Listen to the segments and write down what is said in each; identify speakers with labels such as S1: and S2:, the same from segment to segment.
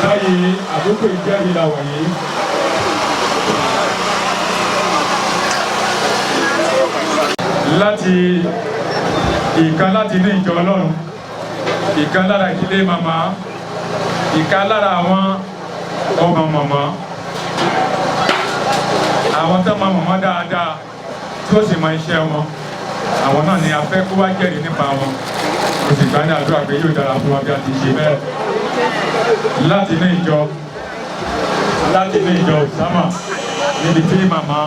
S1: báyìí àkókò ìjẹ́rìí la wà yìí. Láti ìkan láti ní ìjọ Ọlọ́run, ìkan lára ìdílé màmá, ìkan lára àwọn ọmọ màmá, àwọn tó mọ màmá dáadáa tí ó sì mọ iṣẹ́ wọn, àwọn náà ni a fẹ́ kó wá jẹ́rìí nípa wọn. Kò sì gbá ní àdúrà pé yóò dára fún wọn bí a ti ṣe bẹ́ẹ̀. Láti ní ìjọ Osama níbi tí màmá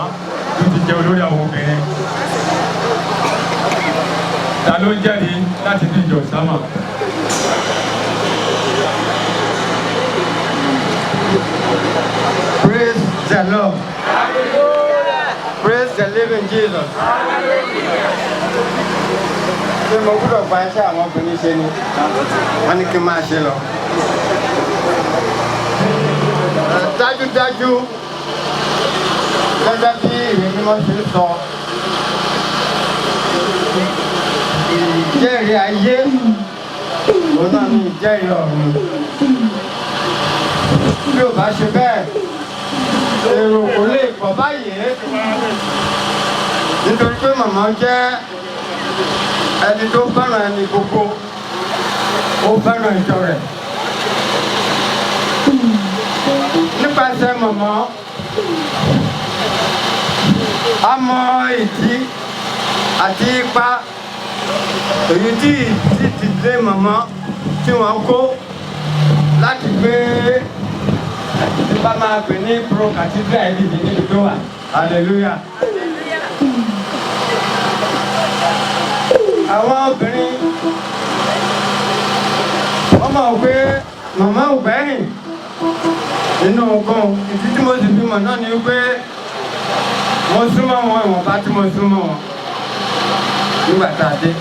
S1: tó ti jẹ́ olórí àwọn obìnrin. Ta ló ń jẹ́rìí láti ní ìjọ Osama?
S2: Praise the Lord. Praise the living Jesus. Ṣé mo gbọ́dọ̀ gba iṣẹ́ àwọn obìnrin ṣe ni? Wọ́n ní kí n máa ṣe lọ. Dájúdájú gẹ́gẹ́ bí ìwé mímọ́ ṣe ń sọ, ìjẹ́rìí ayé òun náà ní ìjẹ́rìí ọ̀run. Bí ò bá ṣe bẹ́ẹ̀, èrò kò lè pọ̀ báyìí nítorí pé màmá jẹ́ ẹni tó fẹ́ràn ẹni gbogbo, ó fẹ́ràn ìjọ rẹ̀. Nípasẹ̀ màmá, a mọ ìdí àti ipa èyí tí ìdílé màmá tí wọ́n kó láti gbé nípa máa pè ní pro cathedral ìdíje níbi tó wà. Hallelujah. Àwọn obìnrin wọ́n mọ̀ pé màmá ò gbẹ́yìn nínú nǹkan. Ìdí tí mo sì bímọ náà ni pé mo súnmọ́ wọn ìwọ̀nba tí mo súnmọ́ wọn nígbà tá a dé.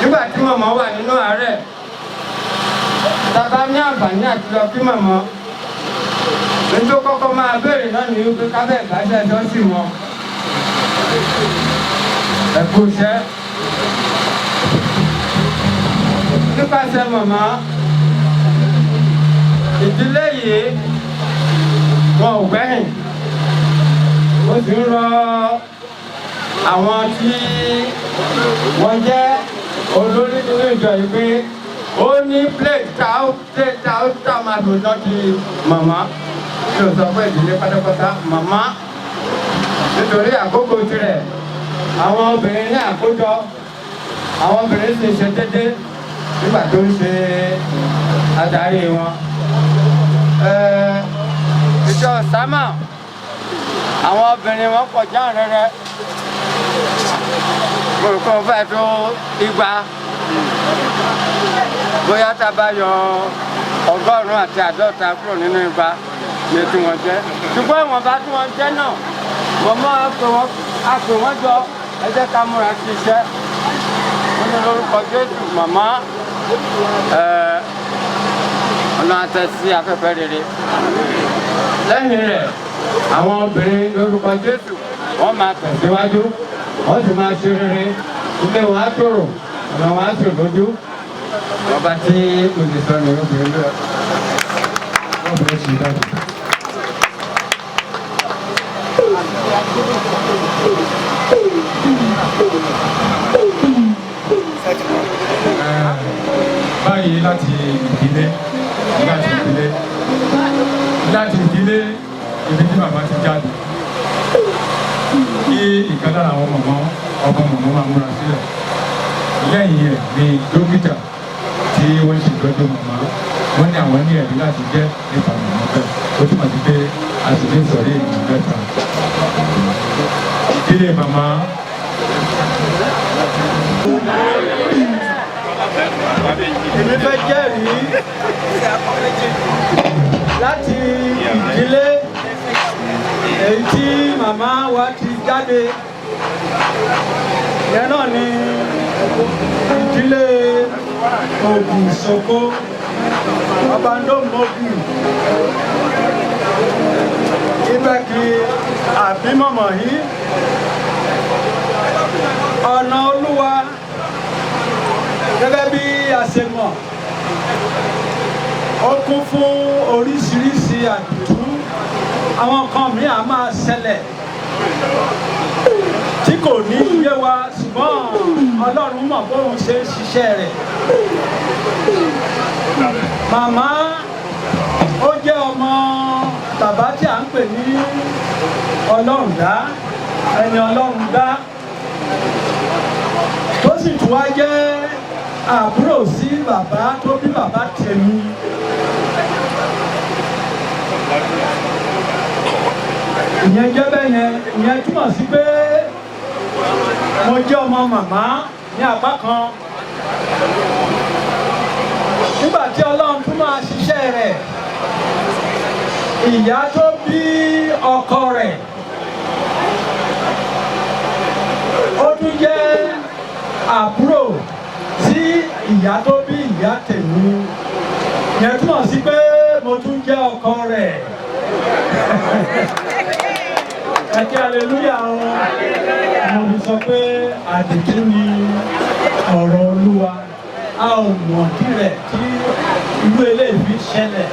S2: Nígbà tí màmá wà nínú àárẹ̀, tàbá ní àǹfààní àti lọ kí màmá, ní tó kọ́kọ́ máa béèrè náà ní wípé kábẹ́ ìbáṣẹ́ ẹjọ́ sì wọn. Ẹ kú iṣẹ́. Nípasẹ̀ màmá, ìdílé yìí wọn ò gbẹ́yìn. Ó sì ń rọ àwọn tí wọ́n jẹ́ olórí nínú ìjọ yìí pé ó ní plate tá máa dùn náà di màmá. Tí o sọ pé ìdílé pátápátá màmá, nítorí àkókò tirẹ̀, àwọn obìnrin ní àkójọ, àwọn obìnrin sì ṣe dédé nígbà tó ń ṣe adarí wọn. Ìjọ Osama, àwọn obìnrin wọn pọ̀ jáǹrẹ́rẹ́, orúkọ fẹ́ tó 200. Bóyá tá a bá yọ 150 kúrò nínú 200 ní tí wọ́n jẹ́. Ṣùgbọ́n ìwọ̀n bá tí wọ́n jẹ́ náà, màmá a pè wọ́n jọ, ẹ jẹ́ ká múra sí iṣẹ́. Wọ́n ní lórúkọ Jésù màmá ọ̀nà àtẹ̀sí afẹ́fẹ́ rere. Lẹ́yìn rẹ̀, àwọn obìnrin lórúkọ Jésù wọ́n máa tẹ̀síwájú, wọ́n sì máa ṣe rere. Ilé wọn á tòrò, ọ̀nà wọn á sì lójú. Ọba tí mo lè sọ ní obìnrin lọ. Wọ́n bẹ̀rẹ̀ sí dájú.
S1: Báyìí láti ìdílé ibi tí bàbá ti jáde, kí ìkan lára àwọn ọmọ máa múra sílẹ̀. Lẹ́yìn ẹ̀ ni dókítà tí wọ́n ṣe ìtọ́jú màmá, wọ́n ní àwọn ní ẹ̀rí láti jẹ́ nípa màmá bẹ́ẹ̀. Ó túmọ̀ sí pé a sì lè sọ̀rí ènìyàn mẹ́ta. Ìdílé màmá.
S2: Èmi fẹ́ jẹ́rìí láti ìdílé èyí tí màmá wa ti jáde. Ìyẹn náà ni ìdílé Ògùn Ṣògo, Ọbándómògùn. Ibẹ̀ kí àbímọ̀mọ̀ yìí ọ̀nà Olúwa gẹ́gẹ́ bí a ṣe mọ̀
S3: kún fún oríṣiríṣi àdìtú àwọn kan míì á máa ṣẹlẹ̀ tí kò ní yé wa ṣùgbọ́n Ọlọ́run mọ̀ bóun ṣe ń ṣiṣẹ́ rẹ̀. Màmá ó jẹ́ ọmọ bàbá tí à ń pè ní Ọlọ́run dá ẹni Ọlọ́run dá tó sì tún wá jẹ́ àbúrò sí bàbá tó bí bàbá tèmi. Ìyẹn jẹ́ bẹ́ẹ̀ yẹn, ìyẹn túmọ̀ sí pé mo jẹ́ ọmọ màmá ní apá kan. Nígbà tí Ọlọ́run tún máa ṣiṣẹ́ rẹ̀, ìyá tó bí ọkọ rẹ̀ ó tún jẹ́ àbúrò sí ìyá tó bí ìyá tèmi. Ìyẹn túmọ̀ sí pé mo tún jẹ́ ọkọ rẹ̀. Ẹ̀kẹ́ aleluya o. Mo fi sọ pé àdìtú ni ọ̀rọ̀ Olúwa. A ò mọ̀ díẹ̀ tí irú eléyìí fi ṣẹlẹ̀.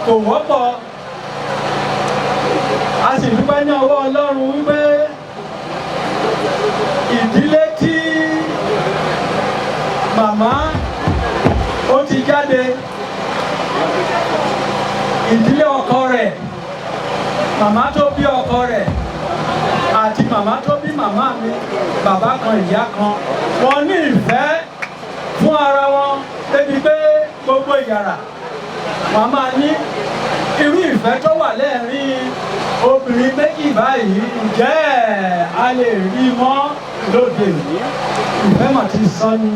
S3: Kò wọ́pọ̀. A sì dúpẹ́ ní ọwọ́ Ọlọ́run wípé ìdílé tí màmá ó ti jáde, ìdílé ọkọ rẹ̀, màmá tó bí ọkọ rẹ̀ àti màmá tó bí màmá mi, bàbá kan ìyá kan, wọ́n ní ìfẹ́ fún ara wọn débi pé gbogbo ìyàrá wọ́n máa ní irú ìfẹ́ tó wà lẹ́ẹ̀rín obìnrin méjì báyìí. Ǹjẹ́ a lè rí mọ́ lóde òní? Ìfẹ́ mà ti sọnù.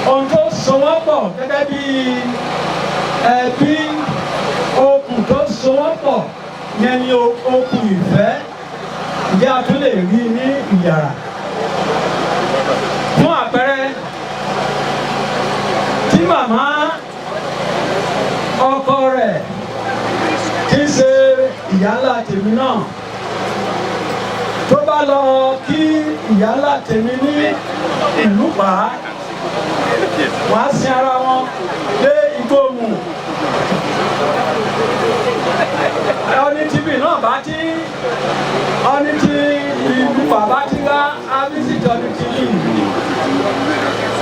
S3: Ohun tó so wọ́n pọ̀ gẹ́gẹ́ bí ẹbí, okùn tó so wọ́n pọ̀ yẹn ni okùn ìfẹ́. Ǹjẹ́ a tún lè rí ní ìyàrá? Fún àpẹẹrẹ, tí màmá ọkọ rẹ̀ kì í ṣe ìyálà tèmi náà tó bá lọ kí ìyálà tèmi ní ìlú pa, wọ́n á sin ara wọn dé Ìgbòmù. Ọní tìbí náà bá tí ọní tí ìlú bàbá tí wá ábísìtì ọní tìbí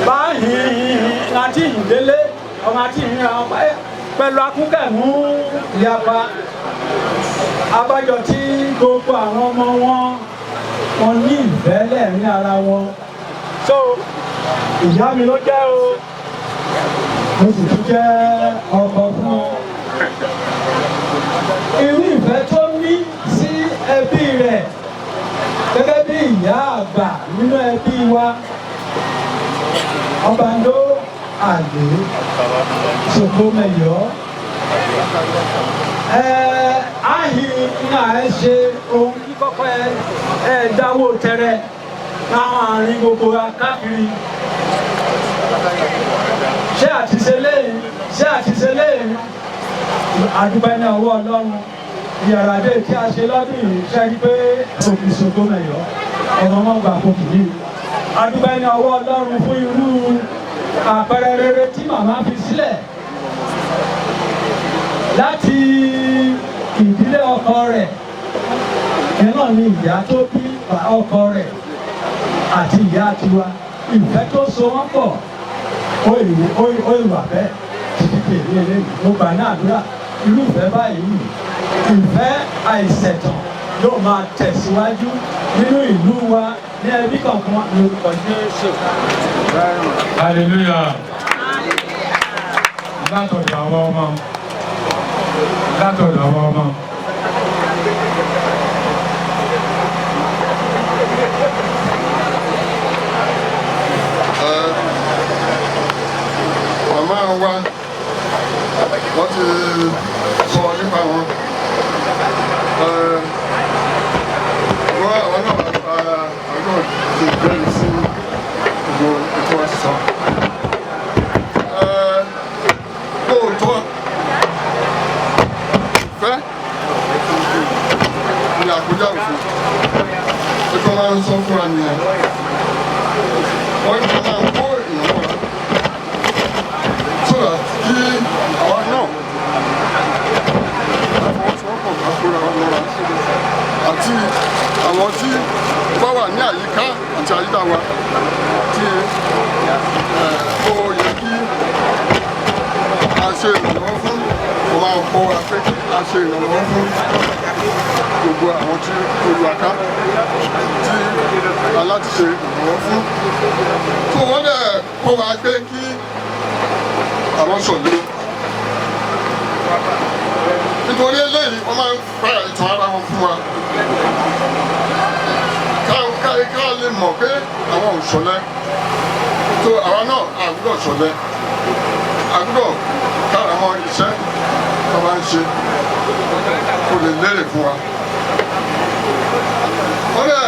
S3: bá hìn àti ìdélé ọmọ àti ìhìn àwọn pẹ̀lú akúnkẹ̀mú ìyapa. Abájọ tí gbogbo àwọn ọmọ wọn ní ìfẹ́ lẹ́ẹ̀rín ara wọn. So ìyá mi ló jẹ́ o, mo sì tún jẹ́ ọkọ fún ọ. Irú ìfẹ́ tó ní sí ẹbí rẹ̀ gẹ́gẹ́ bí ìyá àgbà nínú ẹbí wa, Ọbàndó Àlè Ṣògbómẹ̀yọ́. Àhìn náà ẹ ṣe ohun kíkọ́kọ́ ẹ dáwó tẹrẹ láwọn àárín gbogbo káàkiri. Ṣé àtìṣe lẹ́yìn? Àdúgbò ní ọwọ́ Ọlọ́run ìyàrá-dé tí a ṣe lọ́dún yìí ṣe rí pé òkè Ṣògbómẹ̀yọ́ ọmọ wọn gbà fòkì yìí. Àdúgbò ní ọwọ́ Ọlọ́run fún irú àpẹẹrẹ rere tí màmá fi sílẹ̀ láti ìdílé ọkọ rẹ̀. Ìyẹn náà ni ìyá tó bí ọkọ rẹ̀ àti ìyá tiwa. Ìfẹ́ tó so wọ́n pọ̀ ó ìwà bẹ́ẹ̀ títí tèmi eléyìí. Mo gbà ní àdúrà irú ìfẹ́ báyìí, ìfẹ́ àìṣẹ̀tàn yóò máa tẹ̀síwájú nínú ìlú wa ní ẹbí kankan lórúkọ Jésù.
S1: Hallelujah. Látọ̀dọ̀ àwọn ọmọ.
S4: Màmá wa wọ́n ti sọ nípa wọn. Wọ́n àwọn náà ti bẹ̀rẹ̀ sí gbogbo ètò wọn sọ. Lóòótọ́ ìfẹ́ ni àkójá òfin. Ètò máa ń sọ fúnra nìyẹn. Wọ́n ti máa ń kó ìyàwó rẹ̀. So that kí máa kọ́ wa pé a ṣe ìrànlọ́wọ́ fún gbogbo àwọn tí olùwàká tí aláti ṣe ìrànlọ́wọ́ fún. tó wọ́n dẹ̀ kọ́ wa pé kí àwọn sọ̀lẹ́ nítorí eléyìí wọ́n máa ń gba ìtàn ara wọn fún wa ká lè mọ̀ pé àwọn ò ṣọ̀lẹ tó àwa náà àgùdọ̀ ṣọ̀lẹ àgùdọ̀ kára mọ́ iṣẹ́ tó bá ń ṣe kó lè lérè fún wa. wọ́n lè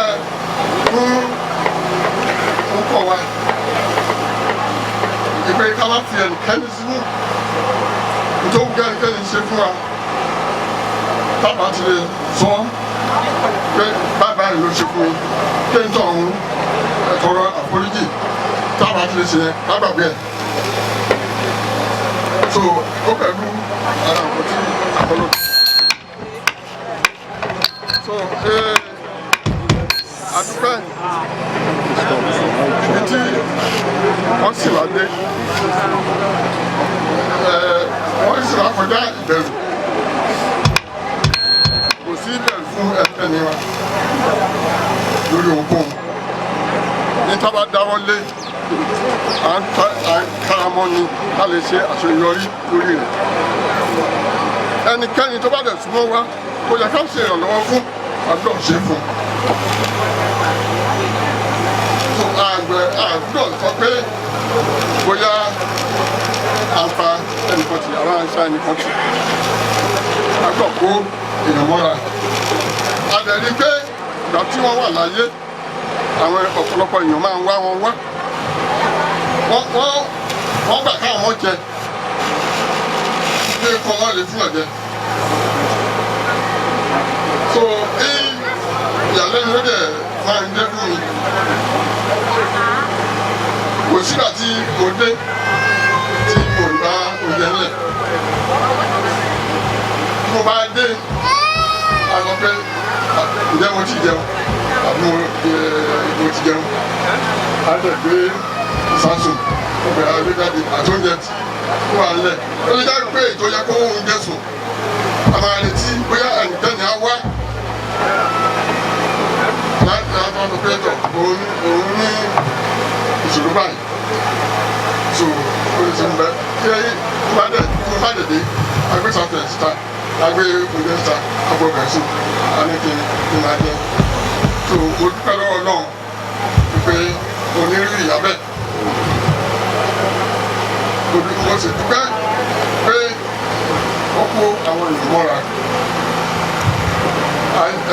S4: fún kọ̀ wa ìpè ká má fi ẹnikẹ́ni sínú nítorí kẹ́nikẹ́ni ṣe fún wa tábà ti lè sọ pé bàbá rẹ̀ ló ṣe fún mi kí n tọ̀ ọ̀hún ẹ̀tọ́rọ àforíjì tábà ti lè ṣe yẹn lágbàgbé ẹ̀. so ó pẹ̀lú ara nǹkan tí àkọlọ́. so àdúpẹ́ ibi tí wọ́n sì wá dé wọ́n sì wá kọjá ìbẹ̀rù kò sí ìbẹ̀rù fún ẹni wa lórí ohunkóhun ní tábà dáwọ́ lé à ń káramọ́ ni a lè ṣe àṣeyọrí lórí rẹ̀ ẹnikẹ́ni tó bá dẹ̀ súnmọ́ wa kò yẹ ká ṣe ìrànlọ́wọ́ fún àdúrà ṣe fún àdúrà sọ pé bóyá àǹfà ẹnìkan tì àwọn àǹfà ẹnìkan tì àgbọ̀ kó èèyàn mọ́ra àdẹ̀rí pé ìgbà tí wọ́n wà láyé àwọn ọ̀pọ̀lọpọ̀ èèyàn máa ń wá wọn wá wọ́n gbà káwọn mọ́ jẹ bí nǹkan wọn lè fún ọ̀jẹ̀ so ìyàlẹ́nu ló dẹ̀ máa ń dé fún mi kò sígbà tí mo dé tí mo bá oúnjẹ ńlẹ̀ tí mo bá dé a sọ pé ǹjẹ́ mo ti jẹun àbí mo ti jẹun a lè gbé Samsung ọbẹ̀ àgbéjáde àtúnjẹ tí ó wà ńlẹ̀ ó lè dájú pé ètò yẹ kó oúnjẹ sùn a máa retí bóyá ẹnikẹ́ni á wá láti àwọn ọmọ pẹ́ẹ́tọ̀ òun ní ìṣòro báyìí so oríṣi ń bẹ kí ẹ má dẹ̀ dé agbé sàtẹ̀ síta agbé oúnjẹ síta agbó gẹ̀ẹ́sì aníkì ní máa jẹ so mo dúpẹ́ lọ́wọ́ náà wípé onírú ìyá bẹ́ẹ̀ mo sì dúpẹ́ pé wọ́n kó àwọn èèyàn mọ́ra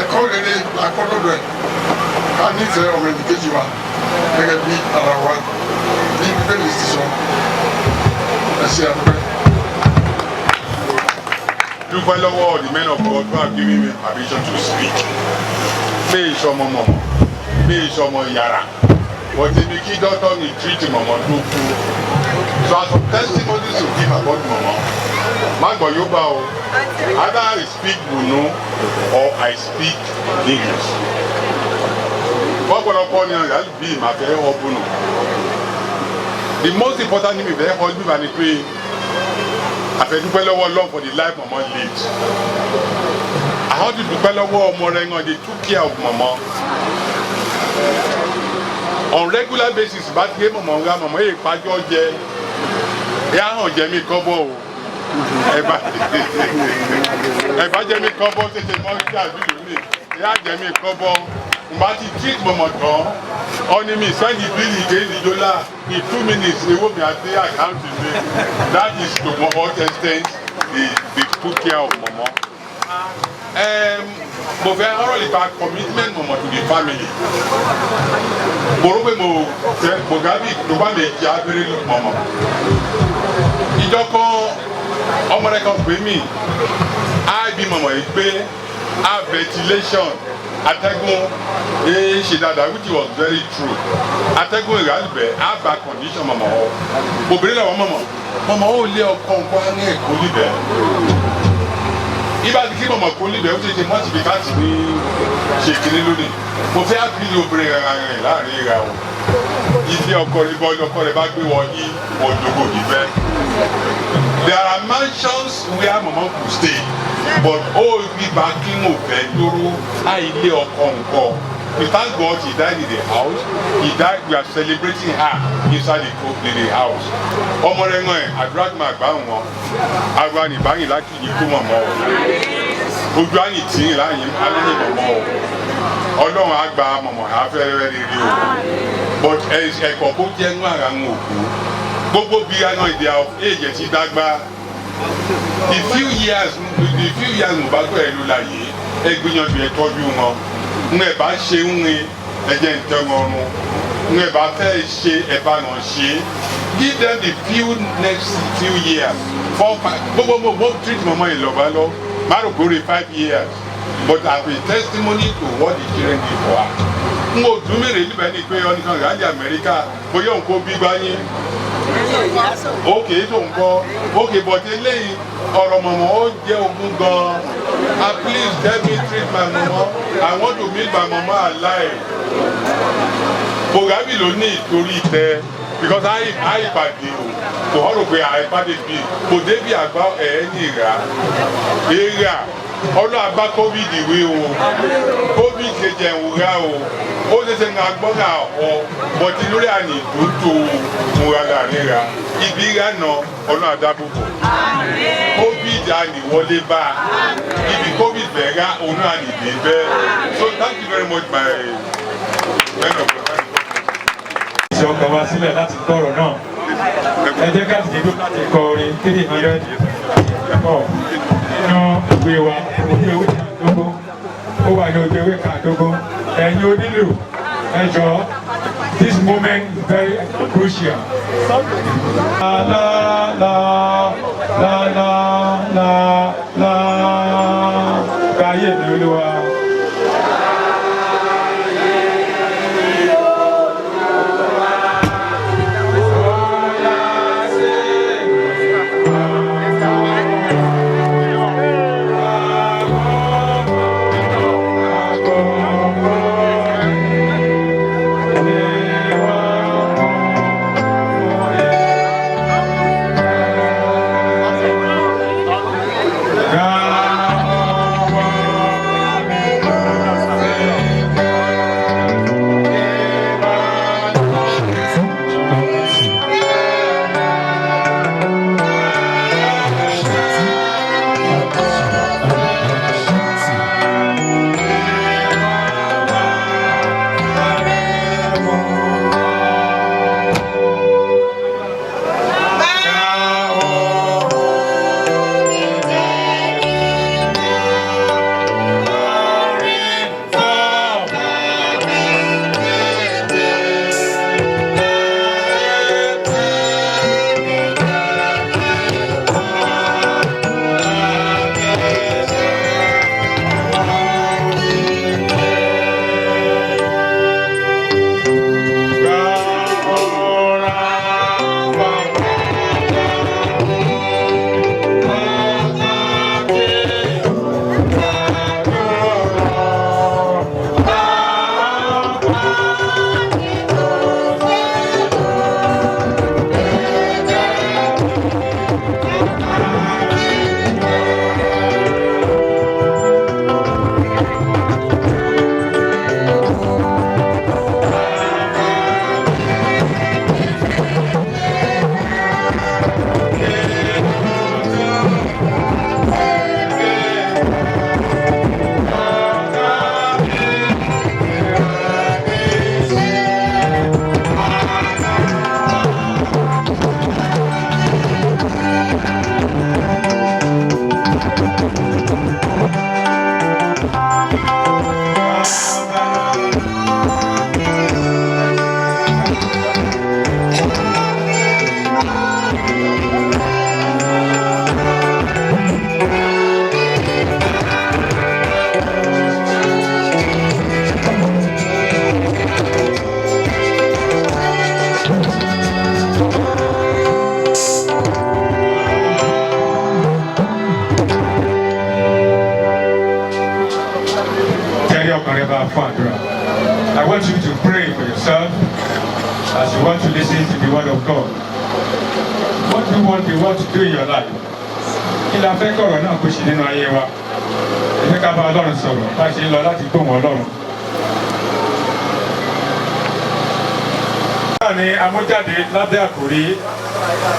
S4: ẹ̀kọ́ rere akọ́lọ́dọ̀ ẹ̀ ká nífẹ̀ẹ́ ọmọ ẹnìkejì wa gẹ́gẹ́ bí ara wa bí bíbélì ti sọ ẹ ṣé àdúpẹ́.
S5: Dúpẹ́ lọ́wọ́ the men of God who have given me permission to speak. Pé ìṣọmọ mọ̀mọ́, pé ìṣọmọ yàrá. Wọ́n ti ní kí dọ́tọ̀ mi treat mọ̀mọ́ tó kú. So as for testimonies to give about mọ̀mọ́, má gbọ́ yóò bá o. Either I speak Bunu or I speak English. Ọ̀pọ̀lọpọ̀ ni ọ̀yà bí màá fẹ́ ọ Bunu. The most important thing mi fẹ́ ọ bí màá ní pé àfẹ́dúpẹ́ lọ́wọ́ Ọlọ́run for the life mọ̀mọ́ lived. Àwọn ti dúpẹ́ lọ́wọ́ ọmọ rẹ̀ ń they took care of mọ̀mọ́. On regular basis bá ti gbé mọ̀mọ́ ńlá mọ̀mọ́ yìí pàjọ́ jẹ ẹ̀ á hàn jẹ mí kọ́bọ̀ o. Ẹ bá jẹ mí kọ́bọ̀ tètè mọ́ kí àdúgbò mi ẹ̀ á jẹ mí kọ́bọ̀. Mbà ti treat mọ̀mọ́ tán ọ̀ni mi send the bill again in dollar in 2 minutes ewo mi àti account mi that is to what extent they took care of mọ̀mọ́. Mo fẹ́ ọ̀rọ̀ nípa commitment mọ̀mọ́ to the family. Mo rò pé mo gábì tó bá lè jẹ́ abẹ́rẹ́ mọ̀mọ́. Ìjọ kan ọmọ rẹ̀ kan pè mí á bí mọ̀mọ́ yìí pé á ventilation atẹ́gùn ṣe dáadáa which was very true atẹ́gùn ìrànlẹ́ á ba condition mọ̀mọ́ ọ obìnrin làwọn mọ̀mọ́ ó lé ọkọ nǹkan ní ẹ̀kọ́ níbẹ̀ ibà tí kí mọ̀mọ́ kó níbẹ̀ ó ti ṣe mọ́tìbí káàtì ní ṣèkìlẹ̀ lónìí mo fẹ́ àkìlì obìnrin rẹ̀ láàrin ìra o ilé ọkọ rẹ̀ bọ́ ọkọ rẹ̀ bá gbé wọ yí òjòkó ìfẹ́. There are mansions place where mama could stay. But oh, we back in Obendoro, I lay up. We thank God he died in the house. He died, we are celebrating her inside the house. Ọmọlẹ́ngàn ẹ̀ àdúrà tí màá gbà wọ́n. Àwa ní báyìí láti yí kú mọ̀mọ́ o. Ojú àyìn tí ń láyìn aláyìn mọ̀mọ́ o. Ọlọ́run á gba mọ̀mọ́ afẹ́rẹ́ rere o. But ẹ̀kọ́ kó jẹ́ inú ara ń òkú. Gbogbo bí aná ìdí èjẹ̀ ti dágbà. The few years mo bá tó ẹ̀ ló láyé ẹ gbìyànjú ẹ tọ́jú wọn. N ẹ̀ bá ṣe ń rin ẹ̀jẹ̀ ń tẹ́ wọn run. N ẹ̀ bá fẹ́ ṣe ẹ̀ bá náà ṣe. Give them the next few years. 4, 5. Gbogbo treat mama in Lobalo. Maro go 5 years. But as a testimony to what the children did for her. Mo dùn mí rè níbẹ̀ ni pé ọ̀nìkan rẹ̀ á di Amẹ́ríkà bóyá òun kò bí gbáyé. Okay, tó ń kọ́. Okay, but eléyìí ọ̀rọ̀ mọ̀mọ́ ó jẹ́ ogún gan-an. Please let me treat my mama. I want to meet my mama alive. Bogabi ló ní ìtorí tẹ because I pàdé o kò hàn pé àìpàdé bí kò débi àgbá ẹ̀ ní ìrà èrà ọlọ́ àgbá covid ìwé o covid kejì ẹ̀wùrà o ó ṣẹṣẹ ń agbọ́nà ọ̀ bọ̀tí lórí àní ìdótò múra níra ibi ìrà náà ọlọ́ àdábòbò covid àníwọlé bá ibi covid bẹ̀rẹ̀ òun àníbí bẹ́ẹ̀ so thank you very much my friend of the family.
S1: Ṣé ọkọ̀ wa sílẹ̀ láti gbọ́rọ̀ náà? Ẹ jẹ́ ká sì dúró láti kọ orin 300 ẹ̀kọ́ nínú ìwé wa ojú ewé kàdógún. Ó wà ní ojú ewé kàdógún. Ẹ̀yin onílù ẹ jọ̀ọ́, this moment is very crucial. La la la la la la la. Káyé mi Olúwa. I want you to pray for yourself as you want to listen to the word of God. What do you want the Lord to do in your life? kí la fẹ́ kọ̀rọ̀ náà kó ṣe nínú ayé wa ẹ jẹ́ ká bá Ọlọ́run sọ̀rọ̀ bá a ṣe ń lọ láti gbóhùn Ọlọ́run. náà ni amújáde lábẹ́ àkòrí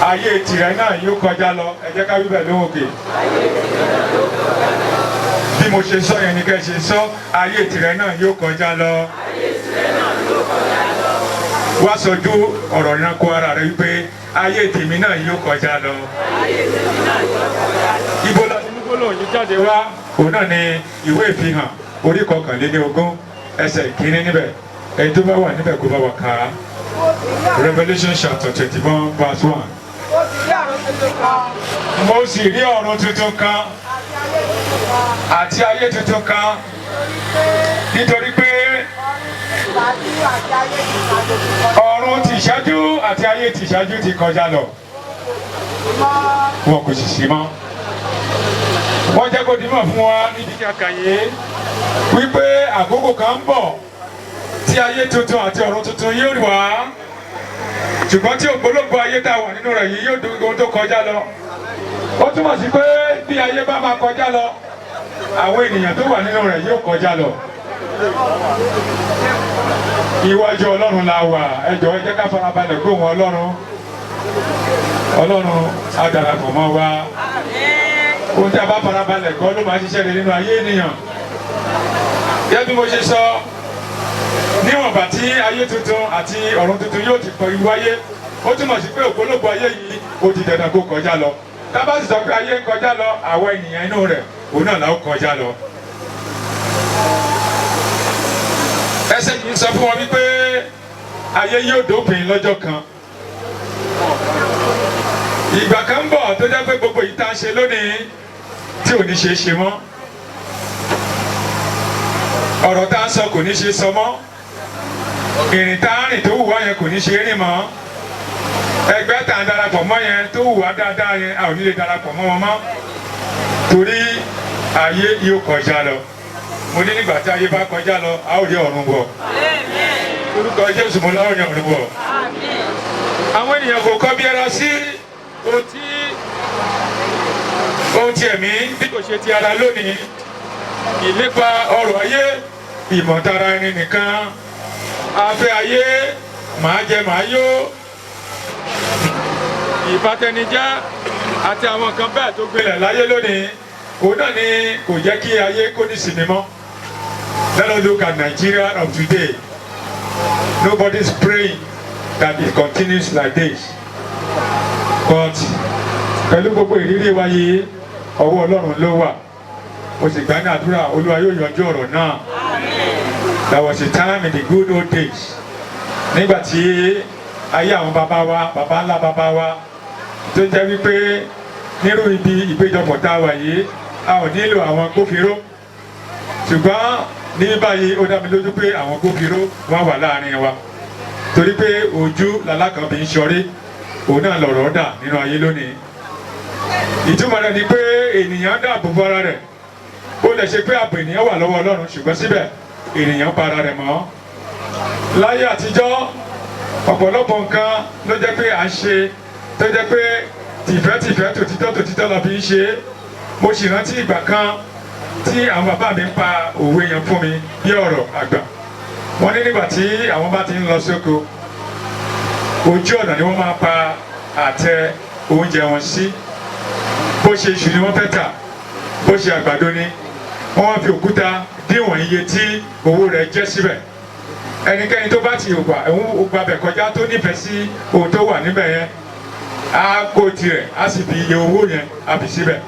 S1: ayé tìrẹ náà yóò kọjá lọ ẹ jẹ́ ká wíbẹ̀ lóhùn òkè. bí mo ṣe sọ yẹn ni kẹ́ ṣe sọ ayé tìrẹ náà yóò kọjá lọ. wá sọjú ọ̀rọ̀ náà kó ara rẹ wípé ayé tèmi náà yóò kọjá lọ. ibo la ti ní gbólóhùn yìí jáde wá òun náà ni ìwé ìfihàn orí 21 ẹsẹ̀ ìkíní níbẹ̀ ẹni tó bá wà níbẹ̀ kó bá wà ká Revelation chapter 21 verse 1. mo sì rí ọ̀run tuntun kan àti ayé tuntun kan nítorí pé ọ̀run ti ṣáájú àti ayé ti ṣáájú ti kọjá lọ wọn kò sì sí mọ́. wọ́n jẹ́ kó dimọ̀ fún wa níbi kàkàyé wípé àkókò kan ń bọ̀ tí ayé tuntun àti ọ̀run tuntun yóò wá ṣùgbọ́n tí ògbólógbò ayé tá a wà nínú rẹ̀ yìí yóò dùn ohun tó kọjá lọ. ó túmọ̀ sí pé bí ayé bá máa kọjá lọ àwọn ènìyàn tó wà nínú rẹ̀ yóò kọjá lọ. Iwájú Ọlọ́run la wà ẹ jọ̀ọ́ ẹ jẹ́ ká farabalẹ̀ gbóhùn Ọlọ́run. Ọlọ́run á darapọ̀ mọ́ wa. Ohun tí a bá farabalẹ̀ gbọ́ ló máa ṣiṣẹ́ rẹ̀ nínú ayé ènìyàn. Gẹ́gẹ́ bí mo ṣe sọ níwọ̀nba tí ayé tuntun àti ọ̀run tuntun yóò ti kọ irú ayé ó túmọ̀ sí pé ògbólógbò ayé yìí ó ti dandan kó kọjá lọ. Tá bá sì sọ pé ayé ń kọjá lọ àwọn ènìyàn inú rẹ̀ òun náà là ó kọjá lọ. Ẹsẹ̀ yìí sọ fún wọn wípé ayé yóò dópin lọ́jọ́ kan. Ìgbà kan ń bọ̀ tó jẹ́ pé gbogbo yìí tá a ṣe lónìí tí ò ní ṣe é ṣe mọ́. Ọ̀rọ̀ tá a sọ kò ní ṣe sọ mọ́. Ìrìn tá a rìn tó wù wá yẹn kò ní ṣe é rìn mọ́. Ẹgbẹ́ tá a darapọ̀ mọ́ yẹn tó wù wá dáadáa yẹn a ò ní lè darapọ̀ mọ́ wọn mọ́. Torí ayé yóò kọjá lọ. Mo ní nígbà tí ayé bá kọjá lọ a ó rí ọ̀run wọ̀. Orúkọ Jésù mo láwọn rí ọ̀run wọ̀. Àwọn ènìyàn kò kọ́ bí ẹra sí ohun tí ẹ̀mí bí kò ṣe ti ara lónìí. Ìlépa ọrọ̀ ayé ìmọ̀tara ẹni nìkan afẹ́ ayé màá jẹ màá yó ìbátẹnijá àti àwọn nǹkan bẹ́ẹ̀ tó gbilẹ̀ láyé lónìí òun náà ni kò jẹ́ kí ayé kó ní sinmi mọ́. Let us look at Nigeria of today. Nobody is praying that it continues like this. But pẹ̀lú gbogbo ìrírí wa yìí ọwọ́ Ọlọ́run ló wà. Mo sì gbà ní àdúrà Olúwa yóò yanjú ọ̀rọ̀ náà. There was a time in the good old days nígbà tí ayé àwọn bàbá wa bàbá ńlá bàbá wa tó jẹ́ wípé nírú ibi ìpéjọpọ̀ tá a wà yìí a ò nílò àwọn gbófinró ṣùgbọ́n ní báyìí ó dá mi lójú pé àwọn gbófinró wọ́n wà láàrin wa torí pé ojú lalákànbí ń ṣọrí òun náà lọ̀rọ̀ dà nínú ayé lónìí. Ìtumọ̀ rẹ̀ ni pé ènìyàn dáàbò bo ara rẹ̀ ó lè ṣe pé ààbò ènìyàn wà lọ́wọ́ Ọlọ́run ṣùgbọ́n síbẹ̀ ènìyàn pa ara rẹ̀ mọ́. Láyé àtijọ́ ọ̀pọ̀lọpọ̀ nǹkan ló jẹ́ pé à ń ṣe tó jẹ́ pé tìfẹ́tìfẹ́ tòtítọ́ la fi ń ṣe é. Mo sì rántí ìgbà kan tí àwọn bàbá mi ń pa òwe yẹn fún mi bí ọ̀rọ̀ àgbà. Wọ́n ní nígbà tí àwọn bá ti ń lọ sóko ojú ọ̀nà ni wọ́n máa pa àtẹ oúnjẹ wọn sí. Bó ṣe iṣu ni wọ́n fẹ́ tà bó ṣe àgbàdo ni wọ́n wá fi òkúta díwọ̀n iye tí owó rẹ̀ jẹ́ síbẹ̀. Ẹnikẹ́ni tó bá ti gbàbẹ̀ kọjá tó nífẹ̀ẹ́ sí ohun tó wà níbẹ̀ yẹn á kó tirẹ̀ á sì fi iye owó yẹn á fi síbẹ̀.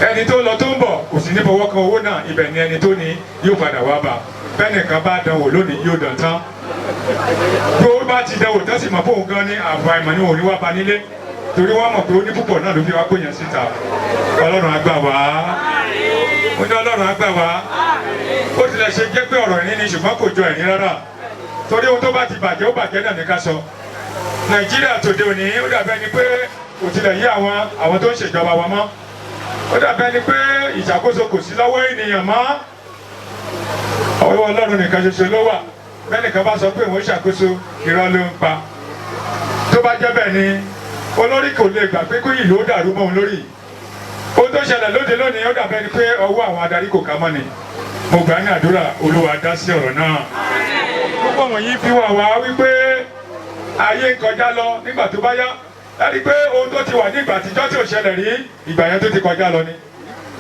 S1: Ẹni tó lọ tó ń bọ̀ kò sì ní fọwọ́ kan owó náà ibẹ̀ ni ẹni tó ní yóò padà wá bá. Bẹ́ẹ̀nìkan bá dánwò lónìí yóò dán tán. Bí ó bá ti dánwò tán sì mọ̀ fóun gan ní àfàìmọ̀ ni òun ní wá ba nílé torí wọ́n mọ̀ pé ó ní púpọ̀ náà ló fi wá kó yẹn síta. Ọlọ́run á gbà wá. Ó ní Ọlọ́run á gbà wá. Ó tilẹ̀ ṣe jẹ́ pé ọ̀rọ̀ ẹ̀rín ni ṣùgbọ́n kò jọ ẹ̀rín rárá torí ohun tó bá ti bàjẹ́ ó bàjẹ́ náà ní ká sọ. Nàìjíríà tòde òní ó dàbí ẹni pé kò tilẹ̀ yí àwọn tó ń ṣèjọba wa mọ́. Ó dàbí ẹni pé ìṣàkóso kò sí lọ́wọ́ ènìyàn mọ́. Ọwọ́ Ọlọ́run nìkan ṣoṣo ló wà. Bẹ́ẹ̀nìkan bá sọ pé òun ṣàkóso irọ́ ló ń pa. Tó bá jẹ́ bẹ́ẹ̀ ni olórí kò lè gbà pé kó ìlú ó dàrú mọ́ òun lórí. ohun tó ṣẹlẹ̀ lóde lónìí ó dàbẹ́ ni pé ọwọ́ àwọn adarí kò ká mọ́ ni mo gbà ní àdúrà Olúwa dá sí ọ̀rọ̀ náà púpọ̀ wọ̀nyí fi wà wá wípé ayé ń kọjá lọ nígbà tó bá yá láti pé ohun tó ti wà ní ìgbà àtijọ́ tí ò ṣẹlẹ̀ rí ìgbà yẹn tó ti kọjá lọ ni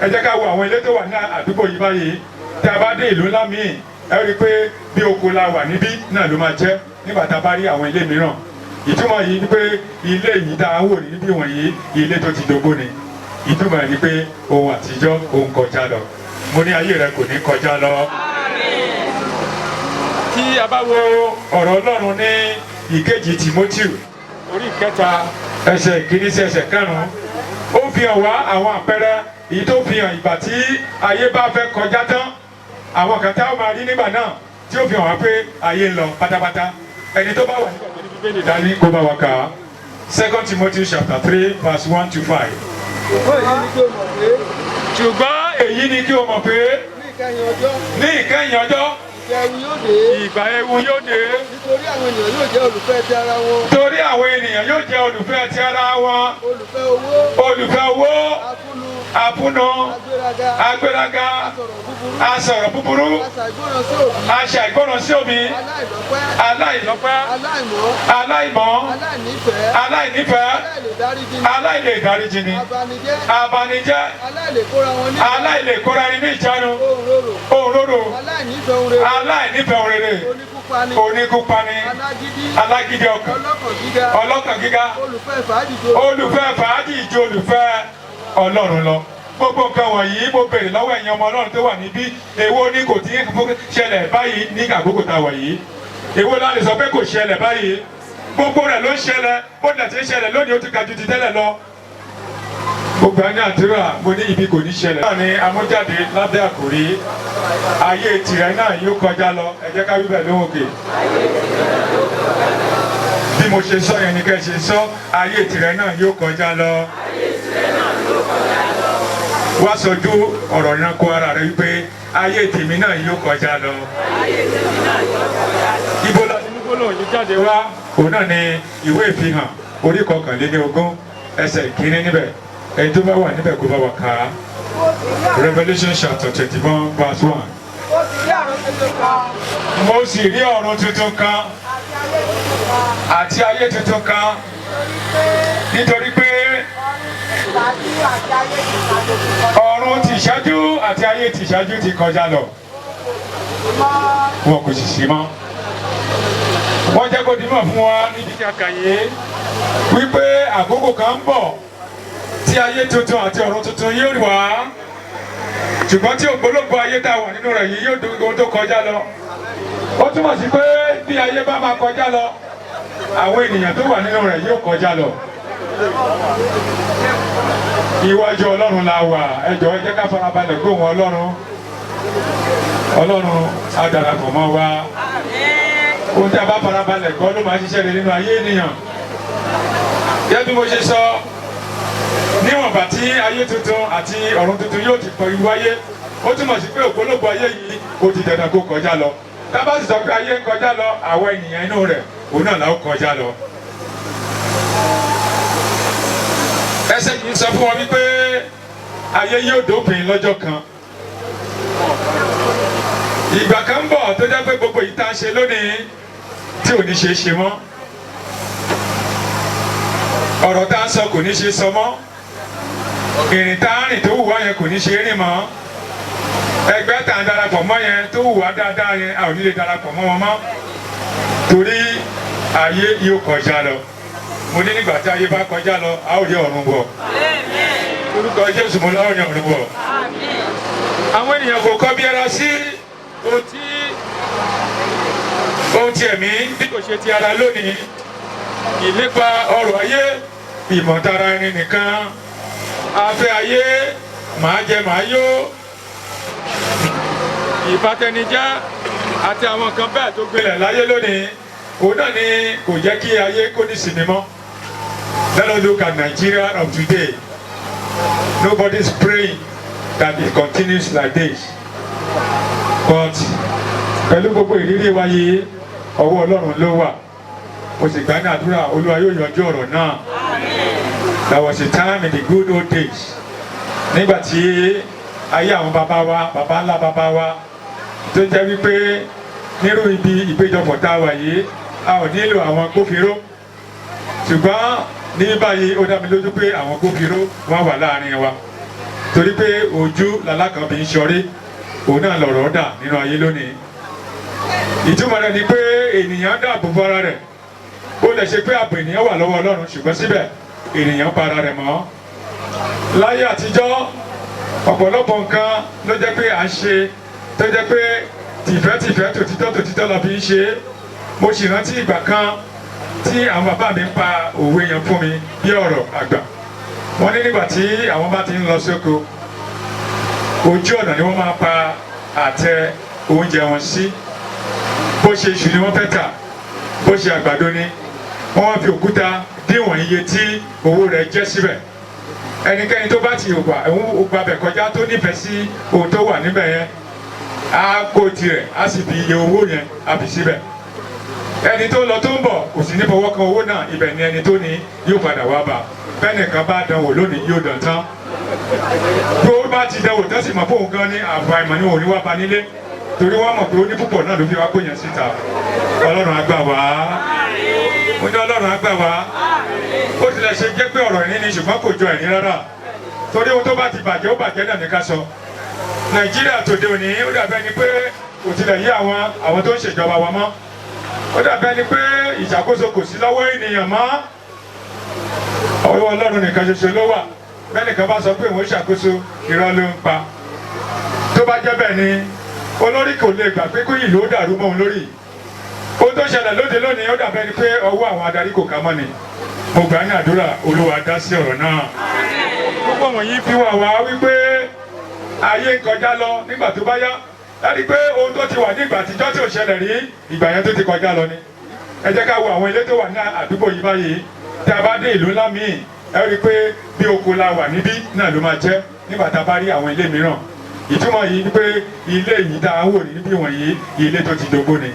S1: ẹ jẹ́ ká wo àwọn ilé tó wà ní àdúgbò yìí báyìí tí a bá dé ìlú ńlá míì ẹ rí i pé bí oko la wà níbí náà ló máa jẹ́ nígbà tá a bá rí àwọn ilé mìíràn ìtumọ̀ yìí ni pé ilé yìí tá a wò níbí wọ̀nyí ilé tó ti dógó ni ìtumọ̀ yìí ni pé ohun àtijọ́ ohun kọjá lọ mo ní ayé rẹ kò ní kọjá lọ. tí a bá wo ọ̀rọ̀ Ọlọ́run ní ìkejì Tímótì orí ìkẹta ẹsẹ̀ ìkíní sí ẹsẹ̀ karùn-ún ó fi hàn wá àwọn àpẹẹrẹ èyí tó fi hàn ìgbà tí ayé bá fẹ́ kọjá tán àwọn kan tá a máa rí nígbà náà tí ó fi hàn wá pé ayé ń lọ pátápátá ẹni tó bá wà nígbà tó ní Bíbélì dání kó bá wa kà á 2 Timothy chapter 3 verse 1 to 5. ṣùgbọ́n èyí ni kí o mọ̀ pé ní ìkẹyìn ọjọ́ ìgbà ewu yóò dé.
S6: nítorí àwọn ènìyàn yóò jẹ́ olùfẹ́ ti ara wọn.
S1: torí àwọn ènìyàn yóò jẹ́ olùfẹ́ ti ara wọn.
S6: olùfẹ́ owó.
S1: olùfẹ́ owó. àpúnú. agbéraga. asọ̀rọ̀ búburú. aṣàìgbọràn sí òbí. aláìlọ́pẹ́. aláìmọ́. aláìnífẹ̀ẹ́. aláìlèdáríjìní. abanijẹ́. aláìlèkóra ẹni ní ìjánu. òǹrorò. aláìnífẹ̀ẹ́ òrèrè. oníkúpani. alágídí ọkàn. ọlọ́kàn gíga. olùfẹ́ fàájì ju olùfẹ́ Ọlọ́run lọ. gbogbo nǹkan wọ̀nyí mo béèrè lọ́wọ́ ẹ̀yin ọmọ Ọlọ́run tó wà níbí èwo ni kò tí ń ṣẹlẹ̀ báyìí ní àkókò tá a wà yìí èwo la lè sọ pé kò ṣẹlẹ̀ báyìí gbogbo rẹ̀ ló ń ṣẹlẹ̀ bó tilẹ̀ ti ń ṣẹlẹ̀ lónìí ó ti ga ju ti tẹ́lẹ̀ lọ. gbogbo ẹni àdúrà mo ní ibi kò ní ṣẹlẹ̀. náà ni amújáde lábẹ́ àkòrí ayé tìrẹ náà yóò kọjá lọ ẹ jẹ́ ká wí bẹ́ẹ̀ lóhùn òkè. bí mo ṣe sọ yẹn ni kẹ́ ṣe sọ ayé tìrẹ náà yóò kọjá lọ. wá sọjú ọ̀rọ̀ náà kó ara rẹ wípé ayé tèmi náà yóò kọjá lọ. ibo la ti ní gbólóhùn yìí jáde wá òun náà ni ìwé ìfihàn orí 21 ẹsẹ̀ ìkíní níbẹ̀ ẹni tó bá wà níbẹ̀ kó bá wà ká Revelation chapter 21 verse 1. mo sì rí ọ̀run tuntun kan àti ayé tuntun kan nítorí pé ọ̀run ti ṣáájú àti ayé ti ṣáájú ti kọjá lọ wọn kò sì sí mọ́. wọ́n jẹ́ kó dimọ̀ fún wa níbi tí a kà yé wípé àkókò kan ń bọ̀ tí ayé tuntun àti ọ̀run tuntun yóò rí wá ṣùgbọ́n tí ògbólógbò ayé tá a wà nínú rẹ̀ yìí yóò dúró tó kọjá lọ. ó túmọ̀ sí pé bí ayé bá máa kọjá lọ àwọn ènìyàn tó wà nínú rẹ̀ yóò kọjá lọ. Iwájú Ọlọ́run la wà ẹ jọ̀ọ́ ẹ jẹ́ ká farabalẹ̀ gbóhùn Ọlọ́run. Ọlọ́run á darapọ̀ mọ́ wa. Ohun tí a bá farabalẹ̀ gbọ́ ló máa ṣiṣẹ́ rẹ̀ nínú ayé ènìyàn. Gẹ́gẹ́ bí mo ṣe sọ níwọ̀nba tí ayé tuntun àti ọ̀run tuntun yóò ti kọrí wáyé ó túmọ̀ sí pé ògbólógbò ayé yìí ó ti dandan kó kọjá lọ. Tá bá sì sọ pé ayé ń kọjá lọ àwọn ènìyàn inú rẹ̀ òun náà la ó kọjá lọ. Ẹsẹ̀ yìí sọ fún wọn wípé ayé yóò dópin lọ́jọ́ kan. Ìgbà kan ń bọ̀ tó jẹ́ pé gbogbo yìí tá a ṣe lónìí tí ò ní ṣe é ṣe mọ́. Ọ̀rọ̀ tá a sọ kò ní ṣe sọ mọ́. Ìrìn tá a rìn tó wù wá yẹn kò ní ṣe é rìn mọ́. Ẹgbẹ́ tá a darapọ̀ mọ́ yẹn tó wù wá dáadáa yẹn a ò ní lè darapọ̀ mọ́ wọn mọ́. Torí ayé yóò kọjá lọ. Mo ní nígbà tí ayé bá kọjá lọ a ó rí ọ̀run wọ̀. Orúkọ Jésù mo láwọn rí ọ̀run wọ̀. Àwọn ènìyàn kò kọ́ bí ara sí ohun tí ẹ̀mí bí kò ṣe ti ara lónìí. Ìlépa ọrọ̀ ayé ìmọ̀tara ẹni nìkan. Afẹ́ ayé màá jẹ màá yó. Ìbátẹnijẹ́ àti àwọn kan bẹ́ẹ̀ tó gbilẹ̀ láyé lónìí. Òun náà ni kò jẹ́ kí ayé kó ní sinmi mọ́. Let us look at Nigeria of today. Nobody is praying that it continues like this. But pẹ̀lú gbogbo ìrírí wa yìí ọwọ́ Ọlọ́run ló wà. Mo sì gbà ní àdúrà Olúwa yóò yanjú ọ̀rọ̀ náà. There was a time in the good old days nígbà tí ayé àwọn bàbá wa bàbá ńlá bàbá wa tó jẹ́ wípé nírú ibi ìpéjọpọ̀ tá a wà yìí a ò nílò àwọn agbófinró ṣùgbọ́n ní báyìí ó dá mi lójú pé àwọn agbófinró wọ́n wà láàrin wa torí pé ojú lalákàn fi ń ṣọrí òun náà lọ̀rọ̀ dà nínú ayé lónìí ìtumọ̀ rẹ̀ ni pé ènìyàn dáàbò bo ara rẹ̀ ó lè ṣe pé ààbò ènìyàn wà lọ́wọ́ Ọlọ́run ṣùgbọ́n síbẹ̀ ènìyàn pa ara rẹ̀ mọ́ láyé àtijọ́ ọ̀pọ̀lọpọ̀ nǹkan ló jẹ́ pé à ń ṣe tó jẹ́ pé tìfẹ́tìfẹ́ tòtítọ́ la fi ń ṣe mo sì rántí ìgbà kan tí àwọn bàbá mi ń pa òwe yẹn fún mi bí ọ̀rọ̀ àgbà wọ́n ní nígbà tí àwọn bá ti ń lọ sóko ojú ọ̀nà ni wọ́n máa pa àtẹ oúnjẹ wọn sí bó ṣe iṣu ni wọ́n fẹ́ tà bó ṣe àgbàdo ni wọ́n wá fi òkúta díwọ̀n iye tí owó rẹ̀ jẹ́ síbẹ̀ ẹnikẹ́ni tó bá ti ògbà bẹ̀ kọjá tó nífẹ̀ẹ́ sí ohun tó wà níbẹ̀ yẹn á kó tirẹ̀ á sì fi iye owó yẹn á fi síbẹ̀ ẹni tó lọ tó ń bọ̀ kò sì ní fọwọ́ kan owó náà ibẹ̀ ni ẹni tó ní yóò padà wá bá bẹ́ẹ̀nìkan bá dánwò lónìí yóò dán tán tó bá ti dánwò tán sì mọ̀ fóun gan ní àfàìmọ̀ ní òun ní wá ba nílé torí wọ́n mọ̀ pé ó ní púpọ̀ náà ló fi wá kóyàn síta Ọlọ́run á gbà wá mo ní Ọlọ́run á gbà wá ó tilẹ̀ ṣe jẹ́ pé ọ̀rọ̀ ìní ni ṣùgbọ́n kò jọ ẹ̀rín rárá torí ohun tó bá ti bàjẹ́ ó bàjẹ́ náà ní ká sọ Nàìjíríà tòde òní ó dàbẹ́ ni pé kò tilẹ̀ yí àwọn tó ń ṣèjọba wa mọ́ ó dàbẹ́ ni pé ìṣàkóso kò sí lọ́wọ́ ènìyàn mọ́ ọwọ́ Ọlọ́run nìkan ṣoṣo ló wà bẹ́ẹ̀ nìkan bá sọ pé òun ṣàkóso irọ́ ló ń pa tó bá jẹ́ bẹ́ẹ̀ ni olórí kò lè gbà pé kó ìlú ó dàrú mọ́ òun lórí ohun tó ṣẹlẹ̀ lóde lónìí ó dàbẹ́ ni pé ọwọ́ àwọn adarí kò ká mọ́ ni mo gbà ní àdúrà Olúwa dá sí ọ̀rọ̀ náà púpọ̀ wọ̀nyí fi wà wá wípé ayé ń kọjá lọ nígbà tó bá yá láti pé ohun tó ti wà ní ìgbà àtijọ́ tí ò ṣẹlẹ̀ rí ìgbà yẹn tó ti kọjá lọ ni ẹ jẹ́ ká wo àwọn ilé tó wà ní àdúgbò yìí báyìí tí a bá dé ìlú ńlá míì ẹ rí i pé bí oko la wà níbí náà ló máa jẹ́ nígbà tá a bá rí àwọn ilé mìíràn ìtumọ̀ yìí ni pé ilé yìí tá a wò níbí wọ̀nyí ilé tó ti dógó ni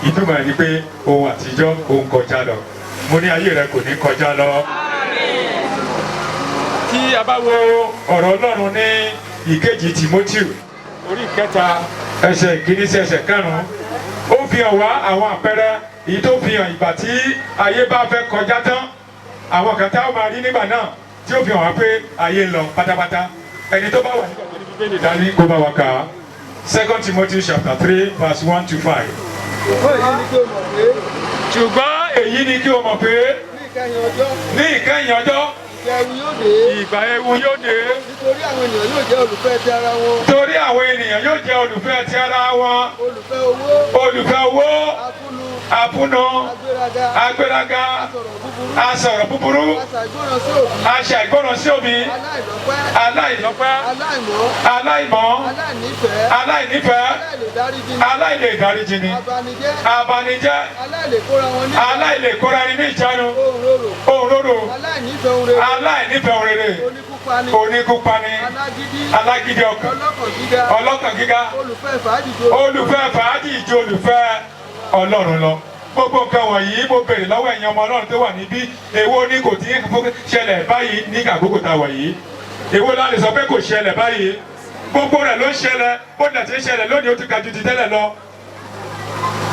S1: ìtumọ̀ yìí ni pé ohun àtijọ́ ohun kọjá lọ mo ní ayé rẹ kò ní kọjá lọ. tí a bá wo ọ̀rọ̀ Ọlọ́run ní ìkejì Tímótì orí ìkẹta ẹsẹ̀ ìkíní sí ẹsẹ̀ karùn-ún ó fi hàn wá àwọn àpẹẹrẹ èyí tó fi hàn ìgbà tí ayé bá fẹ́ kọjá tán àwọn kan tá a máa rí nígbà náà tí ó fi hàn wá pé ayé ń lọ pátápátá ẹni tó bá wà nígbà tó ní bíbélì dání kó bá wa kà á 2 Timothy chapter 3 verse 1 to 5.
S6: ṣùgbọ́n èyí ni kí o mọ̀ pé
S1: ṣùgbọ́n èyí ni kí o mọ̀ pé
S6: ní ìkẹyìn ọjọ́
S1: ìgbà ewu yóò dé
S6: nítorí àwọn ènìyàn yóò jẹ́ olùfẹ́ ti ara wọn
S1: torí àwọn ènìyàn yóò jẹ́ olùfẹ́ ti ara wọn olùfẹ́ owó àfúnú agbéraga asọ̀rọ̀ búburú aṣàìgbọràn sí òbí aláìlọ́pẹ́ aláìmọ́ aláìnífẹ̀ẹ́ aláìlèdáríjini abanijẹ́ aláìlèkóra ẹni ní ìjánu òǹrorò aláìnífẹ̀ẹ́ ohun rere oníkúpani alágídí ọkàn ọlọ́kàn gíga olùfẹ́ fàájì ju olùfẹ́ Ọlọ́run lọ gbogbo nǹkan wọ̀nyí mo béèrè lọ́wọ́ ẹ̀yin ọmọ Ọlọ́run tó wà níbí èwo ni kò tí ń ṣẹlẹ̀ báyìí ní àkókò tá a wà yìí èwo la lè sọ pé kò ṣẹlẹ̀ báyìí gbogbo rẹ̀ ló ń ṣẹlẹ̀ bó tilẹ̀ ti ń ṣẹlẹ̀ lónìí ó ti ga ju ti tẹ́lẹ̀ lọ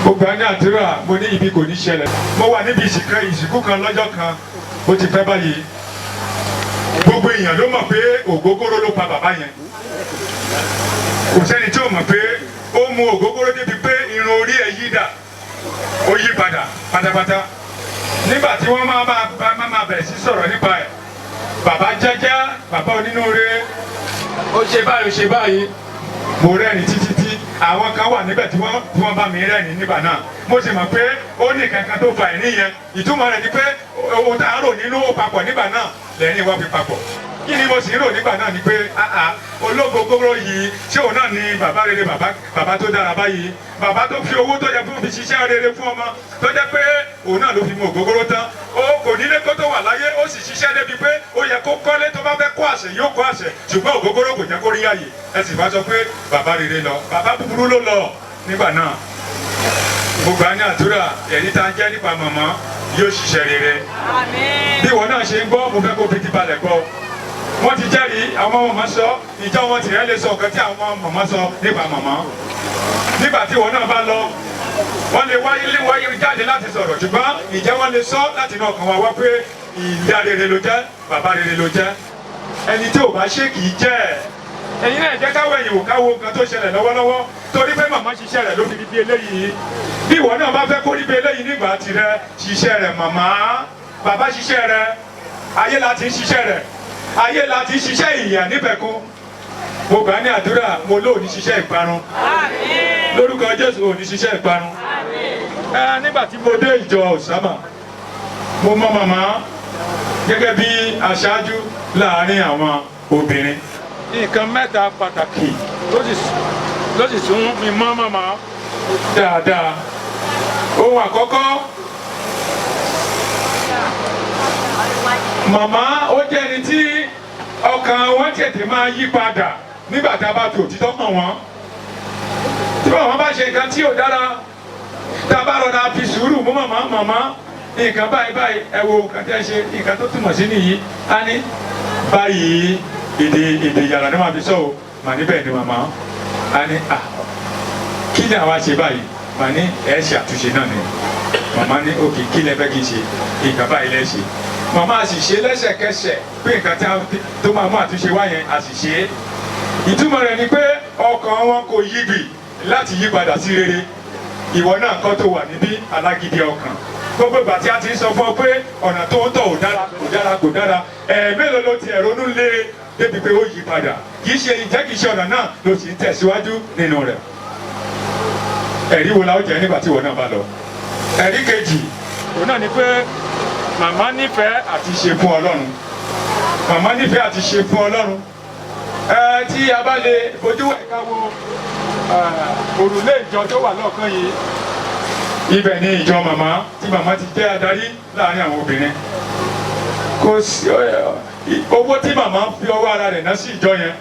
S1: gbogbo àní àdúrà mo ní ibi kò ní ṣẹlẹ̀ mo wà níbi ìsìnkú kan lọ́jọ́ kan ó ti pẹ́ báyìí gbogbo èèyàn ló mọ̀ pé ògógóró ló pa bàbá yẹn kò sẹ́ni tí ò mọ̀ pé ó mu ògógóró débi pé irun orí ẹ̀ yí dà ó yí padà pátápátá nígbà tí wọ́n máa bẹ̀rẹ̀ sí sọ̀rọ̀ nípa ẹ̀ bàbá jẹ́jẹ́ bàbá onínúure ó ṣe báyìí ó ṣe báyìí mo rẹ́rìn títí àwọn kan wà níbẹ̀ tí wọ́n bá mi rẹ́rìn nígbà náà mo sì mọ̀ pé ó ní kankan tó fa ẹ̀rín yẹn ìtumọ̀ rẹ̀ ni pé ohun tá a rò nínú ó papọ̀ nígbà náà lẹ́yìn wá fi papọ̀ kí ni mo sì ń rò nígbà náà ni pé ológogoro yìí ṣé òun náà ni bàbá rere bàbá tó dára báyìí bàbá tó fi owó tó yẹ fún fi ṣiṣẹ́ rere fún ọmọ tó jẹ́ pé òun náà ló fi mu ògógóró tán ó kò nílé kó tó wà láyé ó sì ṣiṣẹ́ débi pé ó yẹ kó kọ́lé tó bá fẹ́ kó àṣẹ yóò kó àṣẹ ṣùgbọ́n ògógóró kò jẹ́ kó rí àyè ẹ sì bá sọ pé bàbá rere lọ bàbá búburú ló lọ nígbà náà gbogbo àní àdúrà ẹni tá a jẹ́ nípa mọ̀mọ́ yóò ṣiṣẹ́ rere bí ìwọ náà ṣe ń gbọ́ mo fẹ́ kó fi ti balẹ̀ gbọ́ wọ́n ti jẹ́rìí àwọn màmá sọ ìjọ wọn tìrẹ́ lè sọ nǹkan tí àwọn màmá sọ nípa màmá nígbà tí wọn náà bá lọ wọ́n lè wáyé jáde láti sọ̀rọ̀ ṣùgbọ́n ìjẹ́ wọn lè sọ láti inú ọkàn wa wá pé ìyá rere ló jẹ́ bàbá rere ló jẹ́ ẹni tí ò bá ṣe kì í jẹ́ ẹ̀yin náà jẹ́ káwọ́ ẹ̀yìn wò káwọ́ nǹkan tó ṣẹlẹ̀ lọ́wọ́lọ́wọ́ torí pé màmá ṣiṣẹ́ rẹ̀ ló fi bí eléyìí bí ìwọ náà bá fẹ́ kó rí bí eléyìí nígbà tirẹ̀ ṣiṣẹ́ rẹ̀ màmá bàbá ṣiṣẹ́ rẹ̀ ayé la ti ń ṣiṣẹ́ rẹ̀ ayé la ti ń ṣiṣẹ́ ìyà níbẹ̀kún mo gbà ní àdúrà mo lóò ní ṣiṣẹ́ ìparun lórúkọ Jésù ò ní ṣiṣẹ́ ìparun nígbà tí mo dé ìjọ Osama mo mọ màmá gẹ́gẹ́ bí aṣáájú láàárín àwọn obìnrin nǹkan mẹ́ta pàtàkì ló sì tún mi mọ́ màmá dáadáa ohun àkọ́kọ́ màmá ó jẹ́ ẹni tí ọkàn wọn tètè máa yí padà nígbà tá a bá fi òtítọ́ hàn wọ́n tí màmá bá ṣe nǹkan tí ò dára tá a bá rọra fi sùúrù mú màmá nǹkan báyìí ẹ wo nǹkan tí ẹ ṣe nǹkan tó túmọ̀ sí nìyí á ní báyìí èdè yàrá ni màá fi sọ o mà níbẹ̀ ni màmá á ní kí ni àwa ṣe báyìí mà ní ẹ ṣe àtúnṣe náà ni màmá ní òkè kí lẹ fẹ́ kí n ṣe nǹkan báyìí lẹ ṣe màmá a sì ṣe lẹ́sẹ̀kẹsẹ̀ pé nǹkan tó máa mú àtúnṣe wá yẹn a sì ṣe é ìtumọ̀ rẹ̀ ni pé ọkàn wọn kò yígbì láti yí padà sí rere ìwọ náà kọ́ tó wà níbí alágídí ọkàn gbogbo ìgbà tí a ti ń sọ fún ọ pé ọ̀nà tó ń tọ̀ kò dára mélòó ló ti ẹ̀rọ lé débi pé ó yí padà kì í ṣe ọ̀nà náà ló sì ń tẹ̀síwájú nínú rẹ̀ ẹ̀rí wo la ó jẹ́ nígbà tí ìwọ náà bá lọ ẹ̀rí kejì òun náà ni pé màmá nífẹ̀ẹ́ àti ṣe fún Ọlọ́run màmá nífẹ̀ẹ́ àti ṣe fún Ọlọ́run tí a bá lè fojú ẹ̀ka wo òrùlé ìjọ tó wà lọ́ọ̀kan yìí ibẹ̀ ni ìjọ màmá tí màmá ti jẹ́ adarí láàrin àwọn obìnrin kò sí owó tí màmá fi ọwọ́ ara rẹ̀ ná sí ìjọ yẹn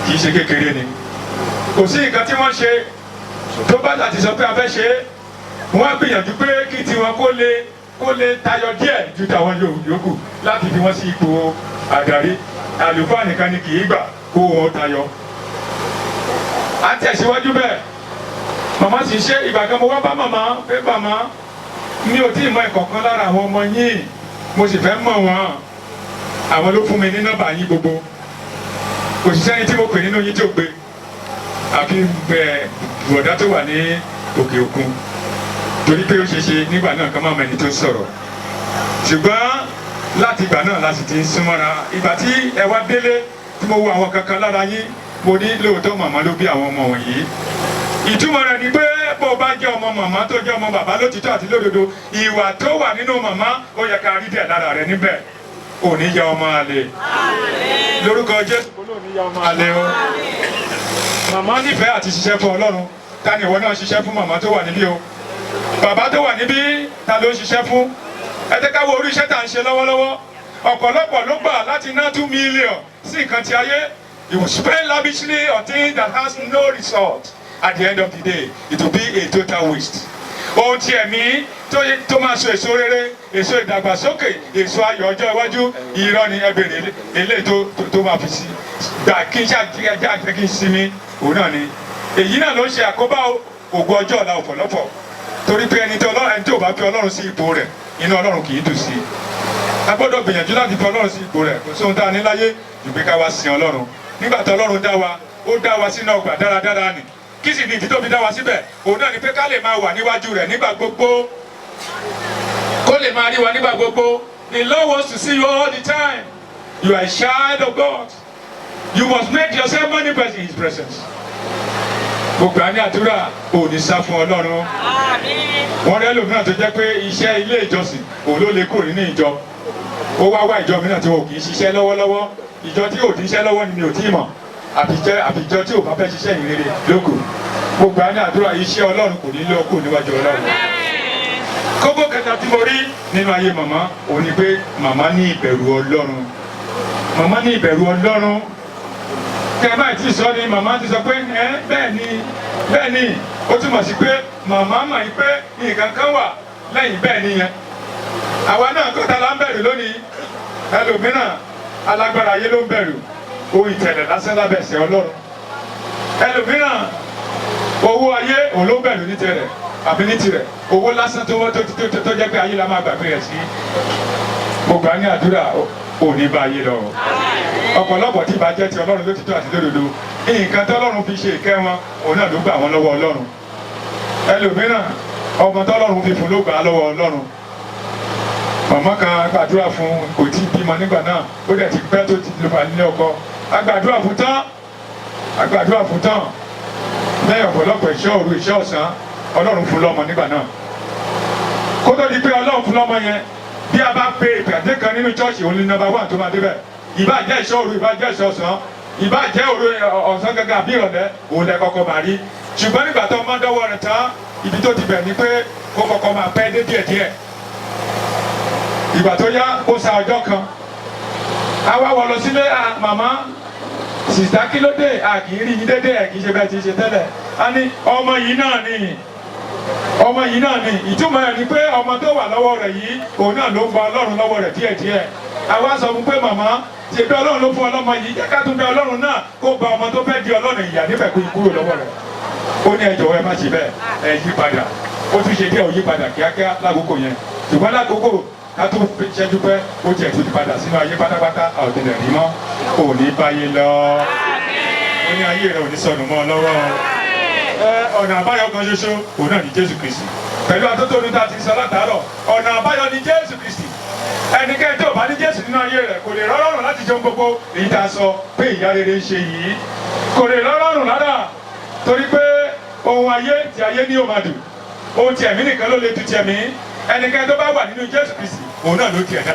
S1: kì í ṣe kékeré ni kò sí nǹkan tí wọ́n ṣe tó bá láti sọ pé a fẹ́ ṣe é wọ́n á gbìyànjú pé kí tiwọn kó lè tayọ díẹ̀ ju tàwọn yòókù láti fi wọ́n sí ipò àdarí àlùfáà nìkan ni kì í gbà kó wọn tayọ. à ń tẹ̀síwájú bẹ́ẹ̀ màmá sì ṣe ìgbà kan mo wá bá màmá pé màmá mi ò tí ì mọ ìkọ̀kan lára àwọn ọmọ yín mo sì fẹ́ mọ̀ wọ́n àwọn ló fún mi ní nọ́mbà yín gbogbo kò sí sẹ́ni tí mo pè nínú yín tí ò gbé àfi bùrọ̀dá tó wà ní òkè òkun torí pé ó ṣe ṣe nígbà náà kán máa mọ ẹni tó sọ̀rọ̀ ṣùgbọ́n láti ìgbà náà la sì ti ń súnmọ́ra ìgbà tí ẹ wá délé tí mo wo àwọn kankan lára yín mo ní lóòótọ́ màmá ló bí àwọn ọmọ wọ̀nyí ìtumọ̀ rẹ̀ ni pé bó o bá jẹ́ ọmọ màmá tó jẹ́ ọmọ bàbá lótìtọ́ àti lódodo ìwà tó wà nínú màmá ó yẹ ká rí díẹ̀ lára rẹ̀ níbẹ̀ ò ní ya ọmọ àlè lórúkọ Jésù kò ló ní ya ọmọ àlè o màmá nífẹ̀ẹ́ àti ṣiṣẹ́ fún Ọlọ́run ta ni ìwọ náà ṣiṣẹ́ fún màmá tó wà níbí o bàbá tó wà níbí ta ló ń ṣiṣẹ́ fún ẹ jẹ́ ká wo orí iṣẹ́ tá à ń ṣe lọ́wọ́lọ́wọ́ ọ̀pọ̀lọpọ̀ ló gbà láti ná 2 million sí nǹkan ti ayé you will spend lavishly on things that has no result at the end of the day it will be a total waste ohun tí ẹ̀mí tó máa so èso rere èso ìdàgbàsókè èso ayọ̀ ọjọ́ iwájú irọ́ ni ẹ bèrè eléyìí tó máa fi sí gbà kí n ṣàjẹ́ kí n sinmi òun náà ni èyí náà ló ń ṣe àkóbá ògo ọjọ́ ọ̀la ọ̀pọ̀lọpọ̀ torí pé ẹni tí ò bá fi Ọlọ́run sí ipò rẹ̀ inú Ọlọ́run kì í dùn sí i a gbọ́dọ̀ gbìyànjú láti fi Ọlọ́run sí ipò rẹ̀ kò sóhun tá a ní láyé jù pé ká wá sin Ọlọ́run nígbà tí Ọlọ́run dá wa ó dá wa sínú ọgbà dáradára nì kí sì ni ìdí tó fi dá wa síbẹ̀ òun náà ni pé ká lè máa wà níwájú rẹ̀ nígbà gbogbo kó lè máa rí wa nígbà gbogbo the Lord wants to see you all the time you are a child of God you must make yourself manifest in His presence gbogbo àní àdúrà ò ní sá fún Ọlọ́run wọn rẹ lòmíràn tó jẹ́ pé iṣẹ́ ilé ìjọsìn òun ló lè kúrò nínú ìjọ ó wá ìjọ mìíràn tí wọn kì í ṣiṣẹ́ lọ́wọ́lọ́wọ́ ìjọ tí ò ti ṣiṣẹ́ lọ́wọ́ ni mi ò tí ì mọ̀ àbíjọ tí ò bá fẹ́ ṣiṣẹ́ ìrere lóko gbogbo àní àdúrà iṣẹ́ Ọlọ́run kò ní lọ́ọ́ kù níwájú Ọlọ́run kókó kẹta tí mo rí nínú ayé màmá òun ni pé màmá ní ìbẹ̀rù Ọlọ́run màmá ní ìbẹ̀rù Ọlọ́run kẹ́mà tí sọ ni màmá ti sọ pé bẹ́ẹ̀ ni ó túmọ̀ sí pé màmá mọ̀ yí pé nǹkan kan wà lẹ́yìn bẹ́ẹ̀ ni yẹn àwa náà kọ́ta la ń bẹ̀rù lónìí ẹlòmíràn alágbára ayé ló ń bẹ̀rù ohun ìtẹ̀lẹ̀ lásán lábẹ́sẹ̀ ọlọ́run ẹlòmíràn owó ayé òun ló ń bẹ̀rù ní tirẹ̀ àbí ní tirẹ̀ owó lásán tó jẹ́ pé ayé la máa gbàgbé rẹ̀ sí mo gbà ní àdúrà òní bá ayé lọ ọ̀pọ̀lọpọ̀ tí ìbàjẹ́ ti ọlọ́run ló ti tó àti lódodo nǹkan tí ọlọ́run fi ṣe ìkẹ́ wọn òun náà ló gbà wọn lọ́wọ́ ọlọ́run ẹlòmíràn ọmọ tí ọlọ́run fi fún ló gbà á lọ́wọ́ ọlọ́run màmá kan gbàdúrà fún kò tí ì bímọ nígbà náà ó dẹ̀ ti pẹ́ tó ti lọ wà nílé ọkọ agbàdúrà fún tán lẹ́yìn ọ̀pọ̀lọpọ̀ iṣẹ́ òru iṣẹ́ ọ̀sán ọlọ́run fún lọ́mọ nígbà náà kó tó di pé ọlọ́run fún lọ́mọ yẹn bí a bá pe ìpàdé kan nínú ṣọ́ọ̀ṣì òun ní nọ́mbà 1 tó máa débẹ̀ ìbá jẹ́ iṣẹ́ òru ìbá jẹ́ iṣẹ́ ọ̀sán ìbá jẹ́ òru ọ̀sán gẹ́gẹ́ àbí ìrọ̀lẹ́ òun lẹ kọ́kọ́ máa rí ṣùgbọ́n nígbà tó máa dọ́wọ́ rẹ̀ tán ibi tó ti bẹ̀ ni pé kó kọ́kọ́ máa pẹ́ dé díẹ̀díẹ̀ ìgbà tó yá ó sa ọjọ́ kan àwa wọ̀ lọ sílé màmá sìsá kí ló dé kì í rí yín dédé ẹ̀ kì í ṣe bẹ́ẹ̀ ti ṣe tẹ́lẹ̀ a ní ọmọ yìí náà ni ìtumọ̀ ẹ̀ ni pé ọmọ tó wà lọ́wọ́ rẹ̀ yìí òun náà ló ń gba ọlọ́run lọ́wọ́ rẹ̀ díẹ̀díẹ̀ àwa sọ fún pé màmá ṣe bí ọlọ́run ló fún ọlọ́mọ yìí jẹ́ ká tún bẹ ọlọ́run náà kó gba ọmọ tó fẹ́ di ọlọ́run ìyá níbẹ̀ kó kúrò lọ́wọ́ rẹ̀ ó ní ẹ jọ̀wọ́ ẹ má ṣe bẹ́ẹ̀ ẹ yí padà ó tún ṣe díẹ̀ ó yí padà kíákíá lákòókò yẹn ṣùgbọ́n lákòókò ká tó ṣẹ́jú pé ó tiẹ̀ tó ti padà sínú ayé pátápátá ọ̀dẹ̀dẹ̀ rí mọ́ òní báyé lọ ó ní ayé rẹ̀ ò ní sọnù mọ́ ọ lọ́wọ́ ọ̀nà àbáyọ kan ṣoṣo òun náà ní Jésù Kristi pẹ̀lú atótónu tá a ti sọ látàárọ̀ ọ̀nà àbáyọ ní Jésù Kristi ẹnikẹ́ni tó bá ní Jésù nínú ayé rẹ̀ kò lè rọ́rùn láti jẹun gbogbo èyí tá a sọ pé ìyá rere ń ṣe yìí kò lè rọ́rùn rárá torí pé ohun ayé ti ayé ní òmàdù ohun ti ẹ̀mí nìkan ló lè tu ti ẹ̀mí ẹnikẹ́ni tó bá wà nínú Jésù Kristi òun náà ló ti ẹ̀dá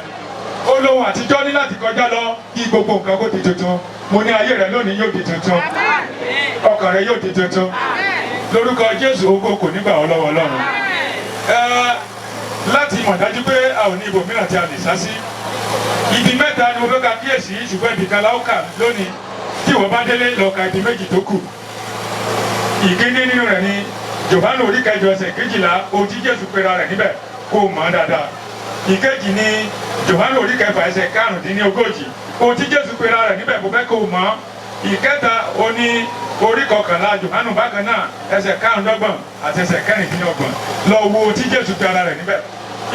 S1: ó lóhun àtijọ́ ní láti kọjá lọ kí gbogbo nǹkan kó di tuntun mo ní ayé rẹ lónìí yóò di tuntun ọkàn rẹ yóò di tuntun lórúkọ Jésù ogo kò nígbà ọ lọ́wọ́ Ọlọ́run láti mọ̀ dájú pé a ò ní ibòmíràn tí a lè sá sí ibi mẹ́ta ni mo fẹ́ ka kíyèsí ṣùgbọ́n ibi kan láwùkà lónìí tí ìwọ bá délé lọ ka ibi méjì tó kù ìkíní nínú rẹ̀ ni Jòhánù orí kẹjọ ẹsẹ̀ 12 ohun tí Jésù pera rẹ̀ níbẹ̀ kó o mọ̀ dáadáa ìkejì ni Jòhánù orí kẹfà ẹsẹ̀ 15 ohun tí Jésù pera rẹ̀ níbẹ̀ kó fẹ́ kó o mọ̀ ìkẹta ó ní orí 11 Jòhánù bákan náà ẹsẹ̀ 25 àti ẹsẹ̀ 26 lọ wo tí Jésù pera rẹ̀ níbẹ̀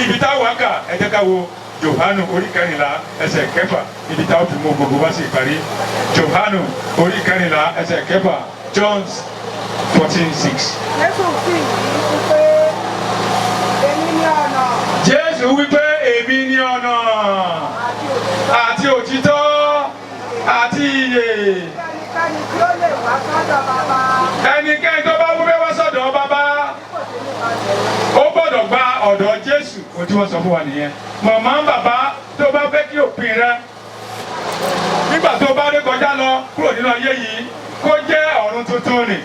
S1: ibi táwọn wá kà ẹ jẹ́ ká wo Jòhánù orí 14 ẹsẹ̀ 6 ibi táwọn fi mú gbogbo wá sí ìparí Jòhánù orí 14 ẹsẹ̀ 6 John 14:6. Jésù wípé èmi ni ọ̀nà àti òtítọ́ àti ìyè. Ẹnikẹ́ni tó bá wúwé wá sọ́dọ̀ bàbá ó gbọ́dọ̀ gba ọ̀dọ̀ Jésù ohun tí wọ́n sọ fún wa nìyẹn. Màmá bàbá tó bá fẹ́ kí òpin rẹ nígbà tó bá dé kọjá lọ kúrò nínú ayé yìí kó jẹ́ ọ̀run tuntun ni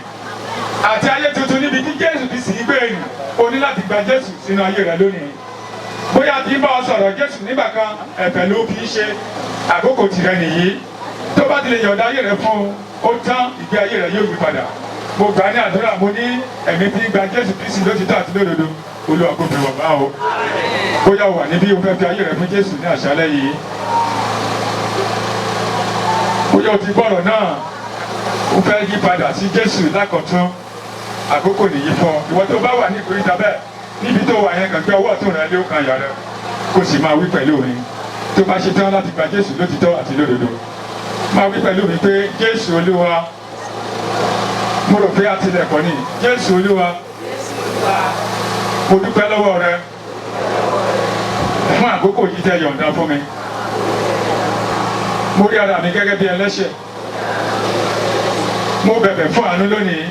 S1: àti ayé tuntun níbi tí Jésù ti sì ń gbé ni o ní láti gba Jésù sínú ayé rẹ lónìí bóyá tí ń bá ọ sọ̀rọ̀ Jésù nígbà kan ẹ̀fẹ̀ ló fi ń ṣe àkókò tirẹ̀ nìyí tó bá ti lè yọ̀ǹda ayé rẹ fún ó tán ìgbé ayé rẹ yóò yí padà mo gbà ní àdúrà mo ní ẹ̀mí tí ń gba Jésù Kristi lótìtọ́ àti lódodo Olúwa kò fi wọ̀ bá o bóyá wà níbí o fẹ́ fi ayé rẹ fún Jésù ní àṣálẹ́ yìí bóyá o ti gbọ́rọ̀ náà o fẹ́ yí padà sí Jésù lákọ̀tún àkókò nìyí fún ọ ìwọ tó bá wà ní ìkórìtà bẹ́ẹ̀ níbi tó wà yẹn kàn gbé ọwọ́ ọ̀tún rẹ lé ọkàn àyà rẹ kó sì máa wí pẹ̀lú mi tó bá ṣe tán láti gba Jésù lótìtọ́ àti lódodo máa wí pẹ̀lú mi pé Jésù Olúwa mo rò pé àtìlẹ́kọ̀ọ́ ni Jésù Olúwa mo dúpẹ́ lọ́wọ́ rẹ fún àkókò yìí tẹ́ yọ̀ǹda fún mi mo rí ara mi gẹ́gẹ́ bí ẹlẹ́ṣẹ̀ mo bẹ̀bẹ̀ fún àánú lónìí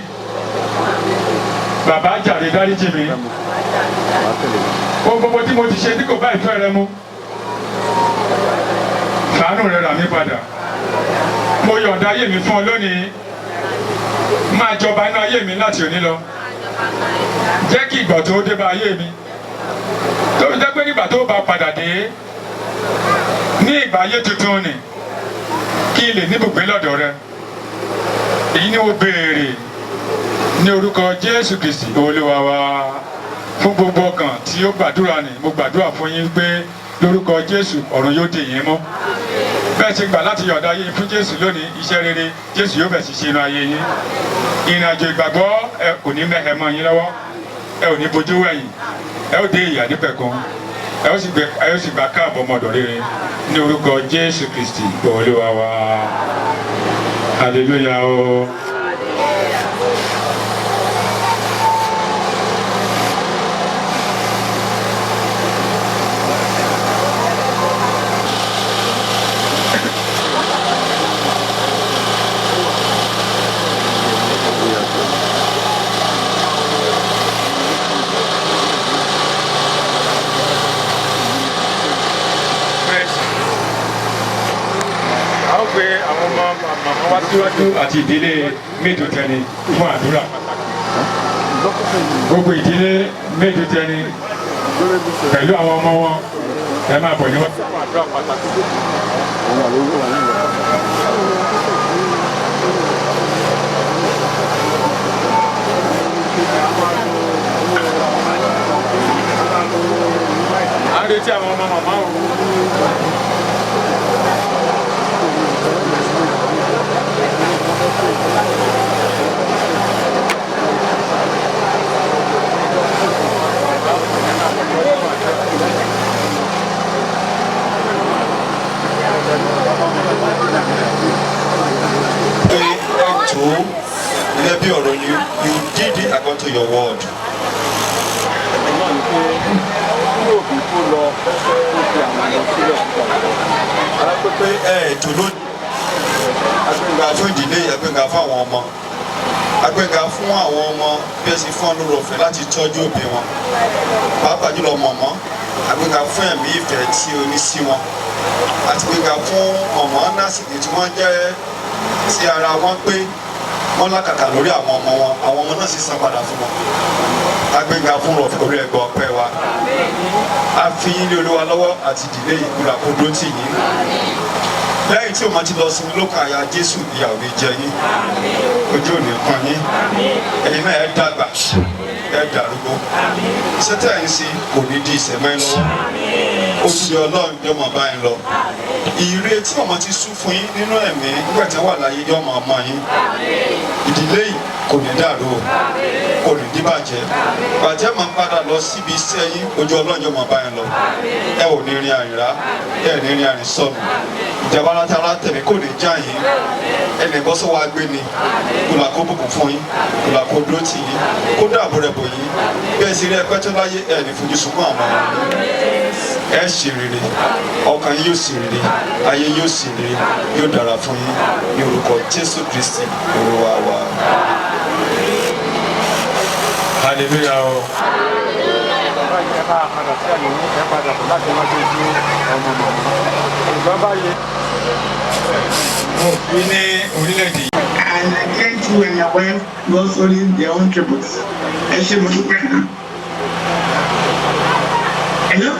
S1: bàbá jàre dáríjì mi ohun gbogbo tí mo ti ṣe tí kò bá ìfẹ́ rẹ mu ṣàánú rẹ rà mí padà mo yọ̀ǹda ayé mi fún ọ lónìí máa jọba inú ayé mi láti òní lọ jẹ́ kí ìgbà tó dé bá ayé mi tó fi jẹ́ pé nígbà tó bá padà dé ní ìgbà ayé tuntun ni kí n lè níbùgbé lọ́dọ̀ rẹ èyí ni mo béèrè ní orúkọ Jésù Kristi Olúwa wa fún gbogbo ọkàn tí ó gbàdúrà ni mo gbàdúrà fún yín pé lórúkọ Jésù ọ̀run yóò dè yín mọ́ bẹ́ẹ̀ ṣe gbà láti yọ̀ǹda ayé fún Jésù lónìí iṣẹ́ rere Jésù yóò bẹ̀ sí ṣe inú ayé yín ìrìn àjò ìgbàgbọ́ ẹ kò ní mẹ́hẹ̀ mọ́ yín lọ́wọ́ ẹ ò ní bojú wẹ̀yìn ẹ ó dé ìyá nípẹ̀kun ẹ ó sì gbà káàbọ̀ ọmọdọ̀ rere ní orúkọ Jésù Kristi Olúwa wa hallelujah o. Pé àwọn ọmọ màmá wá síwájú àti ìdílé méjì tẹni fún àdúrà gbogbo ìdílé méjì tẹni pẹ̀lú àwọn ọmọ wọn ẹ máa bọ̀ níwájú fún àdúrà pàtàkì. À ń retí àwọn ọmọ màmá o.
S7: Gẹ́gẹ́ bí ọ̀rọ̀ yìí, you did it according to your word. Alápẹ́pẹ́ ètò ló agbẹ́ngà fún ìdílé agbẹ́ngà fún àwọn ọmọ agbẹ́ngà fún àwọn ọmọ bí ẹ sì fún ọ lórí ọ̀fẹ́ láti tọ́jú òbí wọn pàápàá jùlọ mọ̀mọ́ agbẹ́ngà fún ẹ̀mí ìfẹ́ tí o ní sí wọn àti agbẹ́ngà fún mọ̀mọ́ násìkò tí wọ́n jẹ́ tí ara wọn pé wọ́n lákàkà lórí àwọn ọmọ wọn àwọn ọmọ náà sì san padà fún wọn agbẹ́ngà fún orí ẹ̀gbọ́n ọpẹ́ wa a fi yín lé Olúwa lọ́wọ́ àti ìdílé ìkúra kó dó tì yín lẹ́yìn tí o máa ti lọ sinmi lókàn àyà Jésù ìyàwó mi jẹ yín ojú ò ní pọ́n yín ẹ̀yin náà ẹ dàgbà ẹ dàrúgbó sẹ́tẹ̀ yín sí kò ní di ìsẹ̀mẹ́ lọ́wọ́ oṣù Ọlọ́run yóò máa bá yín lọ ìre tí ọmọ ti sú fún yín nínú ẹ̀mí nígbà tí wọ́n wà láyé yóò máa mọ yín ìdílé yìí kò ní dàrú o kò ní díbàjẹ́ bàjẹ́ máa ń padà lọ síbi iṣẹ́ yín ojú Ọlọ́run yóò máa bá yín lọ ẹ ò ní rin àrìnrá ẹ ní rin àrìn sọnù ìjàmbá látara tẹ̀lé kò ní já yín ẹnì bọ́ sọ́wọ́ agbé ni kùlà kó bùkún fún yín kùlà kó dúró tì yín kó dáàbò rẹ̀ bò yín bẹ́ẹ̀ sì rí ẹgbẹ́ tó láyé ẹ̀ ní fojú sunkún àwọn ọmọ ẹ ṣe rere ọkàn yín yóò sì rere ayé yóò sì rere yóò dára fún yín ní orúkọ Jésù Kristi Olúwa wa.
S1: hallelujah o. òfin ní orílẹ̀-èdè yìí.
S8: And again, you and your wife will also leave their own tributes. Ẹ ṣe mo dúpẹ́ náà. Hello?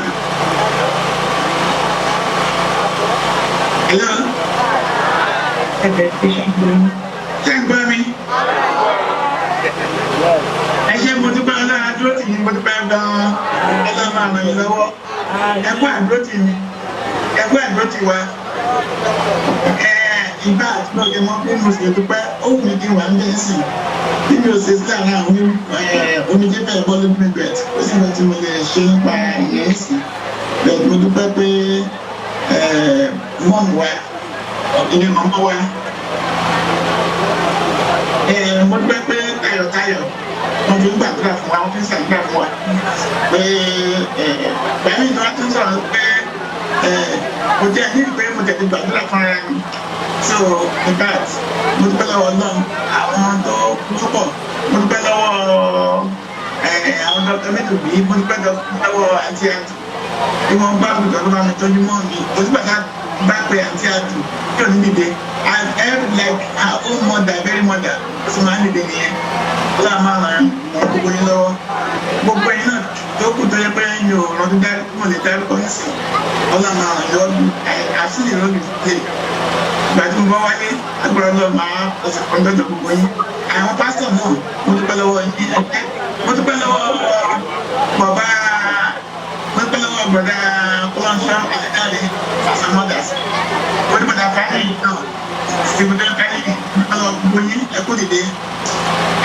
S8: Hello? Ṣé ń gbọ́ mi? Ẹ ṣe mo dúpẹ́ ọlọ́run adúró tì yín mo dúpẹ́ gan-an. Ọlọ́run máa ràn yín lọ́wọ́. Ẹ kú àdúró tì mí. Ẹ kú àdúró tì wá. Ìgbà àti lọ́gẹ̀ mọ́ bí mo sì dúpẹ́ ó wù mí kí n wà ń bẹ́ẹ̀ sí. Bí mi ò ṣe sí àná omijé bẹ́ẹ̀ bọ́ lórí mi bẹ̀rẹ̀ ó sì lọ tí mo lè ṣe nípa ìyẹn sí. Bẹ́ẹ̀ mo dúpẹ́ pé mọ́ọ̀mù wa ilé mọ́mọ́ wa. Mo dúpẹ́ pé tayọ̀tayọ̀ wọ́n fi ń gbàdúrà fún wa wọ́n fi ń ṣàdúrà fún wa. Pé pẹ̀lú ìdúrà tó ń sọ̀rọ̀ pé mo jẹ́ ní ìpè mo tẹ̀lé gbàdúrà fún ara mi. So in fact mo dúpẹ́ lọ́wọ́ náà àwọn tó pọ̀ mo dúpẹ́ lọ́wọ́ àwọn dọ́kítà mẹ́tò bíi mo dúpẹ́ lọ́wọ́ àǹtí àdù bí wọ́n bá mi tọ́jú bá mi tọ́jú mọ́ mi mo dúpẹ́ ká bá pe àǹtí àdù kí ò ní dìde and every like her own mother very mother ó sì máa ń dìde nìyẹn ó láà máa ràn gbogbo yín lọ́wọ́ gbogbo yín náà tó kù tó yẹ pé mi ò rántí mo lè dárúkọ nísìn ó láà máa ràn lọ́wọ́ àṣìlè lórí play ìgbà tí mo bá wáyé agbára lọ máa ọ̀sẹ̀ kan dọ́dọ̀ gbogbo yín àwọn pásítọ̀ náà mo dúpẹ́ lọ́wọ́ yín mo dúpẹ́ lọ́wọ́ bàbá mo dúpẹ́ lọ́wọ́ bàbá kọ́ńtà àdáyé as a mothers mo dúpẹ́ àti bọ̀dá kárí gbogbo yín ẹ̀kọ́ dìde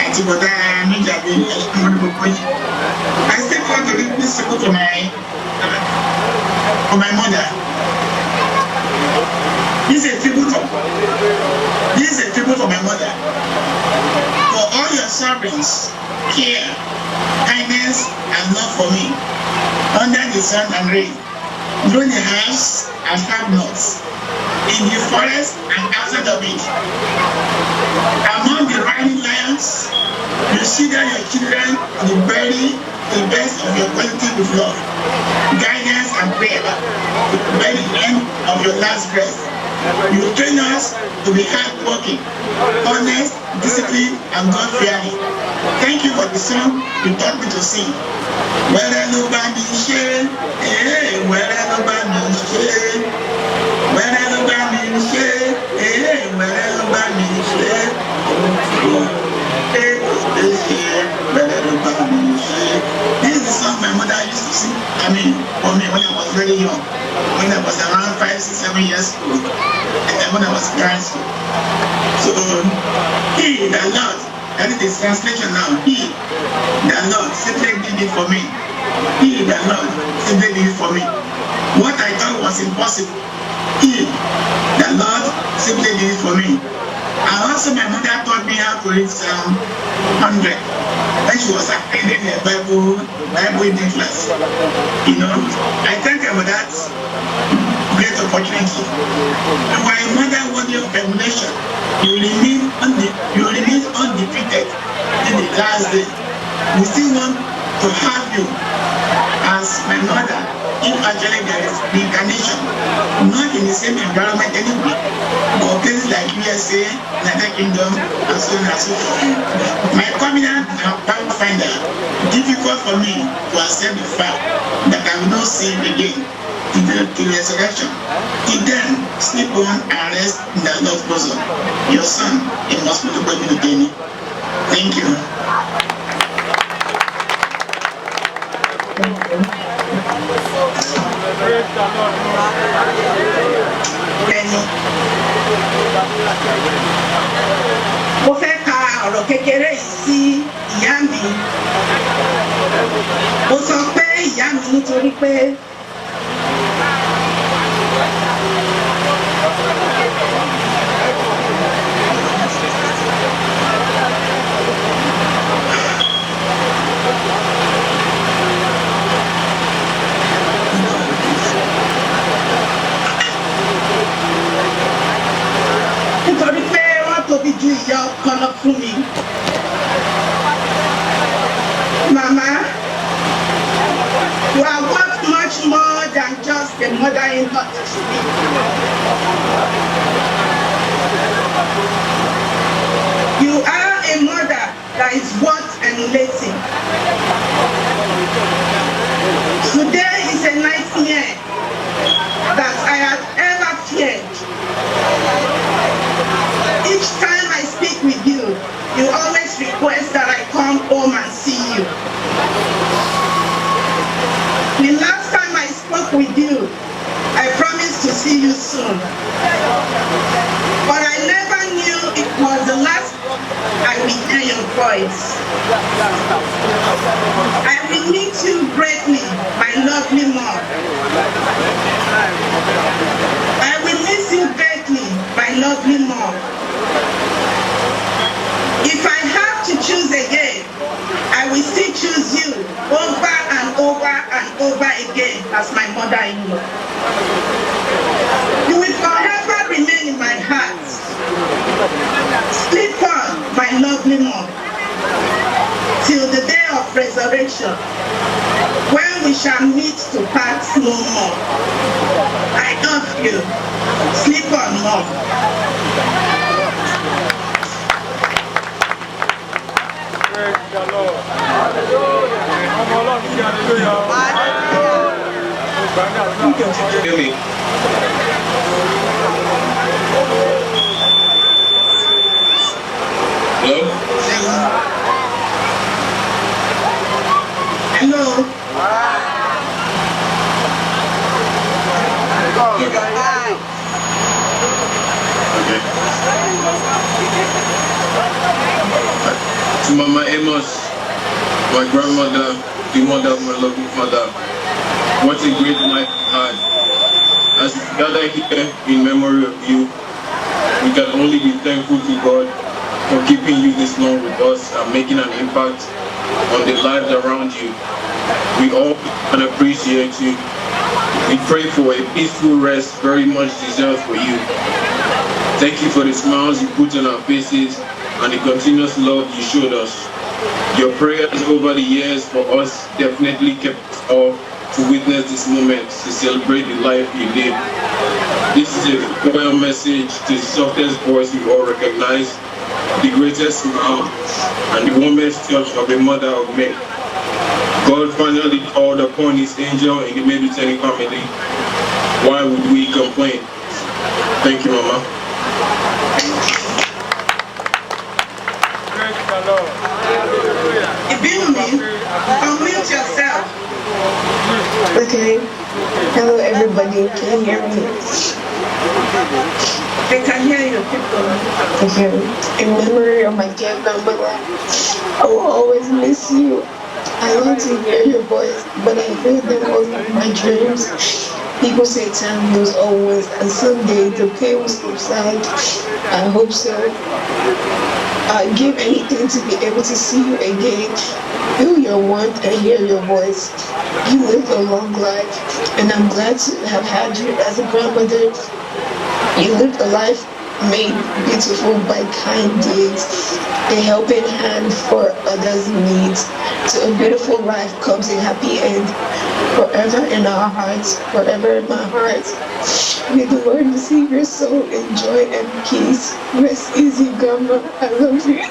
S8: àti bọ̀dá méjì àbí ẹ̀kọ́ gbogbo yín. I still want to read this secret for my mother. This is a tribute for my mother. For all your servants, care, kindness, and love for me, under the sun and rain, through the house and have-nots, in the forest and outside of it. Among the riding lions, you consider your children to the best of your quality with love, guidance, and prayer to the very end of your last breath. You train us to be hardworking, honest, disciplined, and God-fearing. Thank you for the song you taught me to sing. Wẹ́rẹ́ ló bá mi ṣe, wẹ́rẹ́ ló bá mi ṣe, wẹ́rẹ́ ló bá mi ṣe, wẹ́rẹ́ ló bá mi ṣe, wẹ́rẹ́ ló bá mi ṣe. This is the song my mother used to sing. I mean, for me when I was very young, when I was around 5, 6, 7 years old, and when I was in high school. So, he, the Lord, that is the translation now. He, the Lord, simply did it for me. He, the Lord, simply did it for me. What I thought was impossible, He, the Lord, simply did it for me. And also my mother taught me how to read Psalm 100 when she was attending a Bible reading class. You know, I thank her for that great opportunity. And while your mother worthy of emulation, you remain undefeated in the last day. We still want to have you as my mother, if actually there is reincarnation, not in the same environment anyway, but places like USA, United Kingdom, and so on and so forth. My covenant and power finder, difficult for me to accept the fact that I will not see him again till resurrection. Till then, sleep on and rest in the Lord's bosom. Your son, in hospital, Benny. Thank you.
S9: Mo fẹ́ ka ọ̀rọ̀ kékeré yìí sí ìyá mi. Mo sọ pé ìyá mi nítorí pé tóbi ju ìyá ọkọ lọ fún mi. Mama, you are worth much more than just a mother-in-law to me. You are a mother that is worth emulating. Today is a nightmare that I had ever feared. Each time I speak with you, you always request that I come home and see you. The last time I spoke with you, I promised to see you soon. But I never knew it was the last I will hear your voice. I will meet you greatly, my lovely mom. I will miss you greatly, my lovely mom. If I have to choose again, I will still choose you over and over and over again as my mother-in-law. You will forever remain in my heart. Sleep on, my lovely mom, till the day of resurrection, when we shall meet to part no more. I love you. Sleep on, mom.
S8: Hello.
S5: Okay.
S10: To Mama Amos, my grandmother, the mother of my loving father, what a great life you had. As we gather here in memory of you, we can only be thankful to God for keeping you this long with us and making an impact on the lives around you. We all can appreciate you. We pray for a peaceful rest very much deserved for you. Thank you for the smiles you put on our faces and the continuous love you showed us. Your prayers over the years for us definitely kept us all to witness this moment, to celebrate the life you lived. This is a royal message to the softest voice we all recognize, the greatest smile, and the warmest touch of the mother of men. God finally called upon his angel in the Mediterranean family. Why would we complain? Thank you, Mama.
S9: Unmute yourself.
S11: Okay. Hello, everybody. Can you hear me?
S9: They can hear you, people.
S11: Okay. In memory of my dear grandmother, I will always miss you. I long to hear your voice, but I hear them most of my dreams. People say time moves always, and someday the pain will subside. I hope so. I'd give anything to be able to see you again, feel your warmth and hear your voice. You lived a long life, and I'm glad to have had you as a grandmother. You lived a life made beautiful by kind deeds, a helping hand for others' needs. So a beautiful life comes a happy end, forever in our hearts, forever in my heart. May the Lord receive your soul in joy and peace. Rest easy, Grandma. I love you.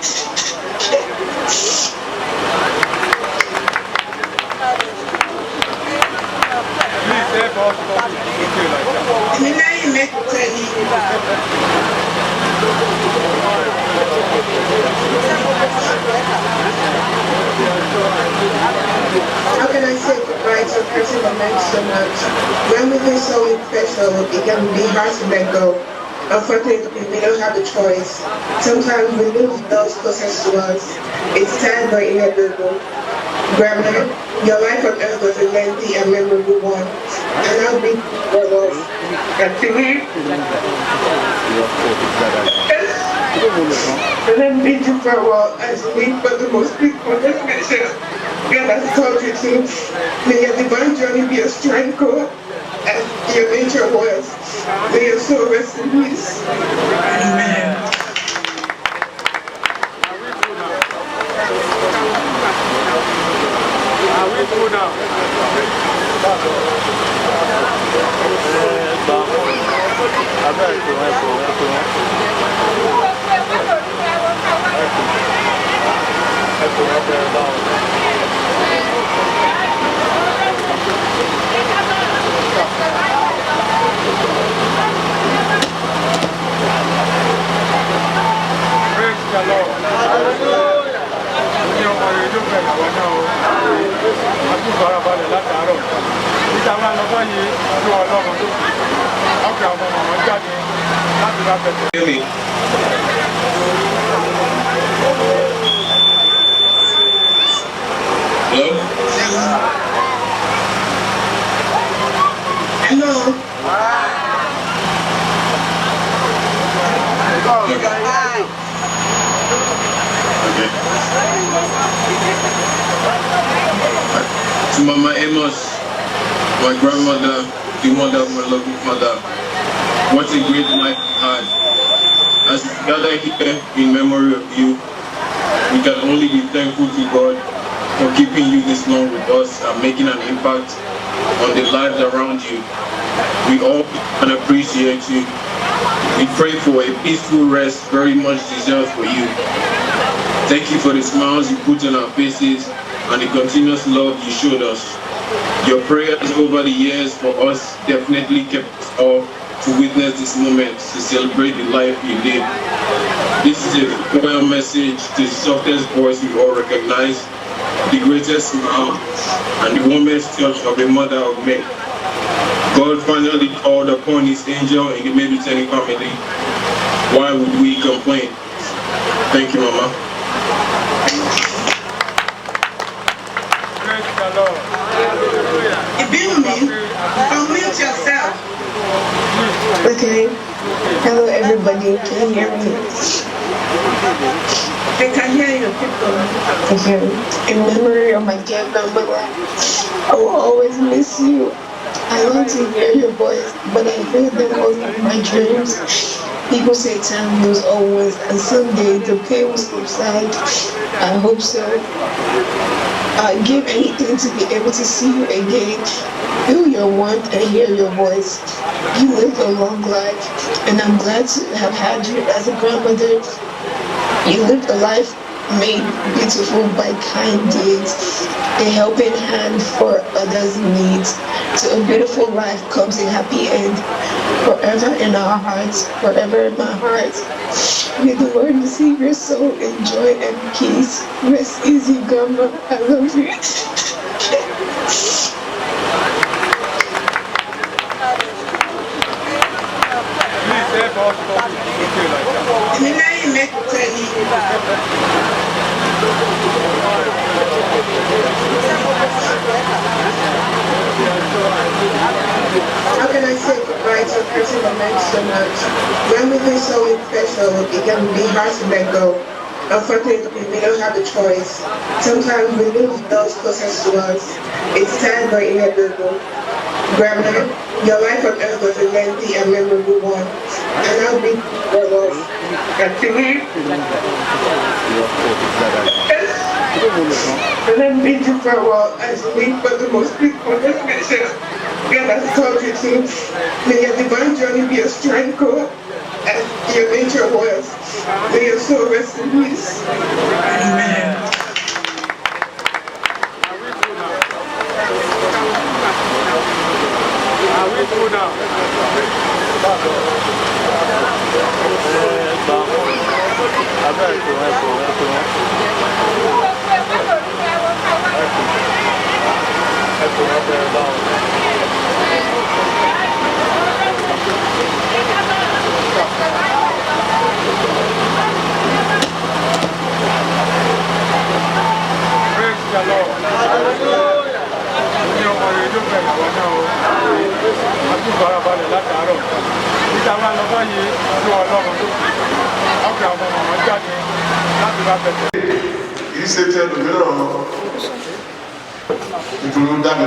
S9: How can I say goodbye to a person that meant so much? When we do something special, it can be hard to let go. Unfortunately, we don't have a choice. Sometimes we lose those closest to us. It's sad but inevitable. Grandma, your life on earth was a lengthy and memorable one. And I'll be for love. And to me, and I'm bid you farewell as you leave for the most beautiful destination God has called you to. May your divine journey be a strength as your nature was. May your soul rest in peace. Amen.
S10: Really?
S9: Hello?
S10: To Mama Amos, my grandmother, the mother of my loving father, what a great life you had. As we gather here in memory of you, we can only be thankful to God for keeping you this long with us and making an impact on the lives around you. We all can appreciate you. We pray for a peaceful rest very much deserved for you. Thank you for the smiles you put on our faces and the continuous love you showed us. Your prayers over the years for us definitely kept us all to witness this moment, to celebrate the life you lived. This is a royal message to the softest voice we all recognize, the greatest smile, and the warmest touch of the mother of men. God finally called upon his angel in the Mediterranean family. Why would we complain? Thank you, Mama.
S9: Unmute yourself.
S11: Okay. Hello, everybody. Can you hear me?
S9: I can hear you, people.
S11: Okay. In memory of my dear grandmother, I will always miss you. I long to hear your voice, but I feel them all in my dreams. People say time moves always, and someday the pain will subside. I hope so. I'd give anything to be able to see you again, feel your warmth and hear your voice. You lived a long life, and I'm glad to have had you as a grandmother. You lived a life made beautiful by kind deeds, a helping hand for others' needs. So a beautiful life comes a happy end, forever in our hearts, forever in my heart. May the Lord receive your soul in joy and peace. Rest easy, Grandma. I love you.
S9: How can I say goodbye to a person that meant so much? When we do so special, it can be hard to let go. Unfortunately, we don't have a choice. Sometimes we lose those closest to us. It's sad but inevitable. Grandma, your life on earth was a lengthy and memorable one. And I'll be your love. And I'm beating for a while as you leave for the most beautiful destination God has called you to. May your divine journey be a strength as your nature was. May your soul rest in peace. Amen.
S6: Are we through now? Praise the Lord. Ní ọmọ rẹ̀ ló bẹ̀rẹ̀ àwọn náà o. Àtúbọ̀rọ̀ balẹ̀ látàárọ̀. Níta máa lọ báyìí sí Ọlọ́run lókè. Ọkọ̀ àwọn ọmọ jáde láti bá bẹ̀rẹ̀.
S4: Kì í ṣe ti ẹlòmíràn nítorí ó dá mi.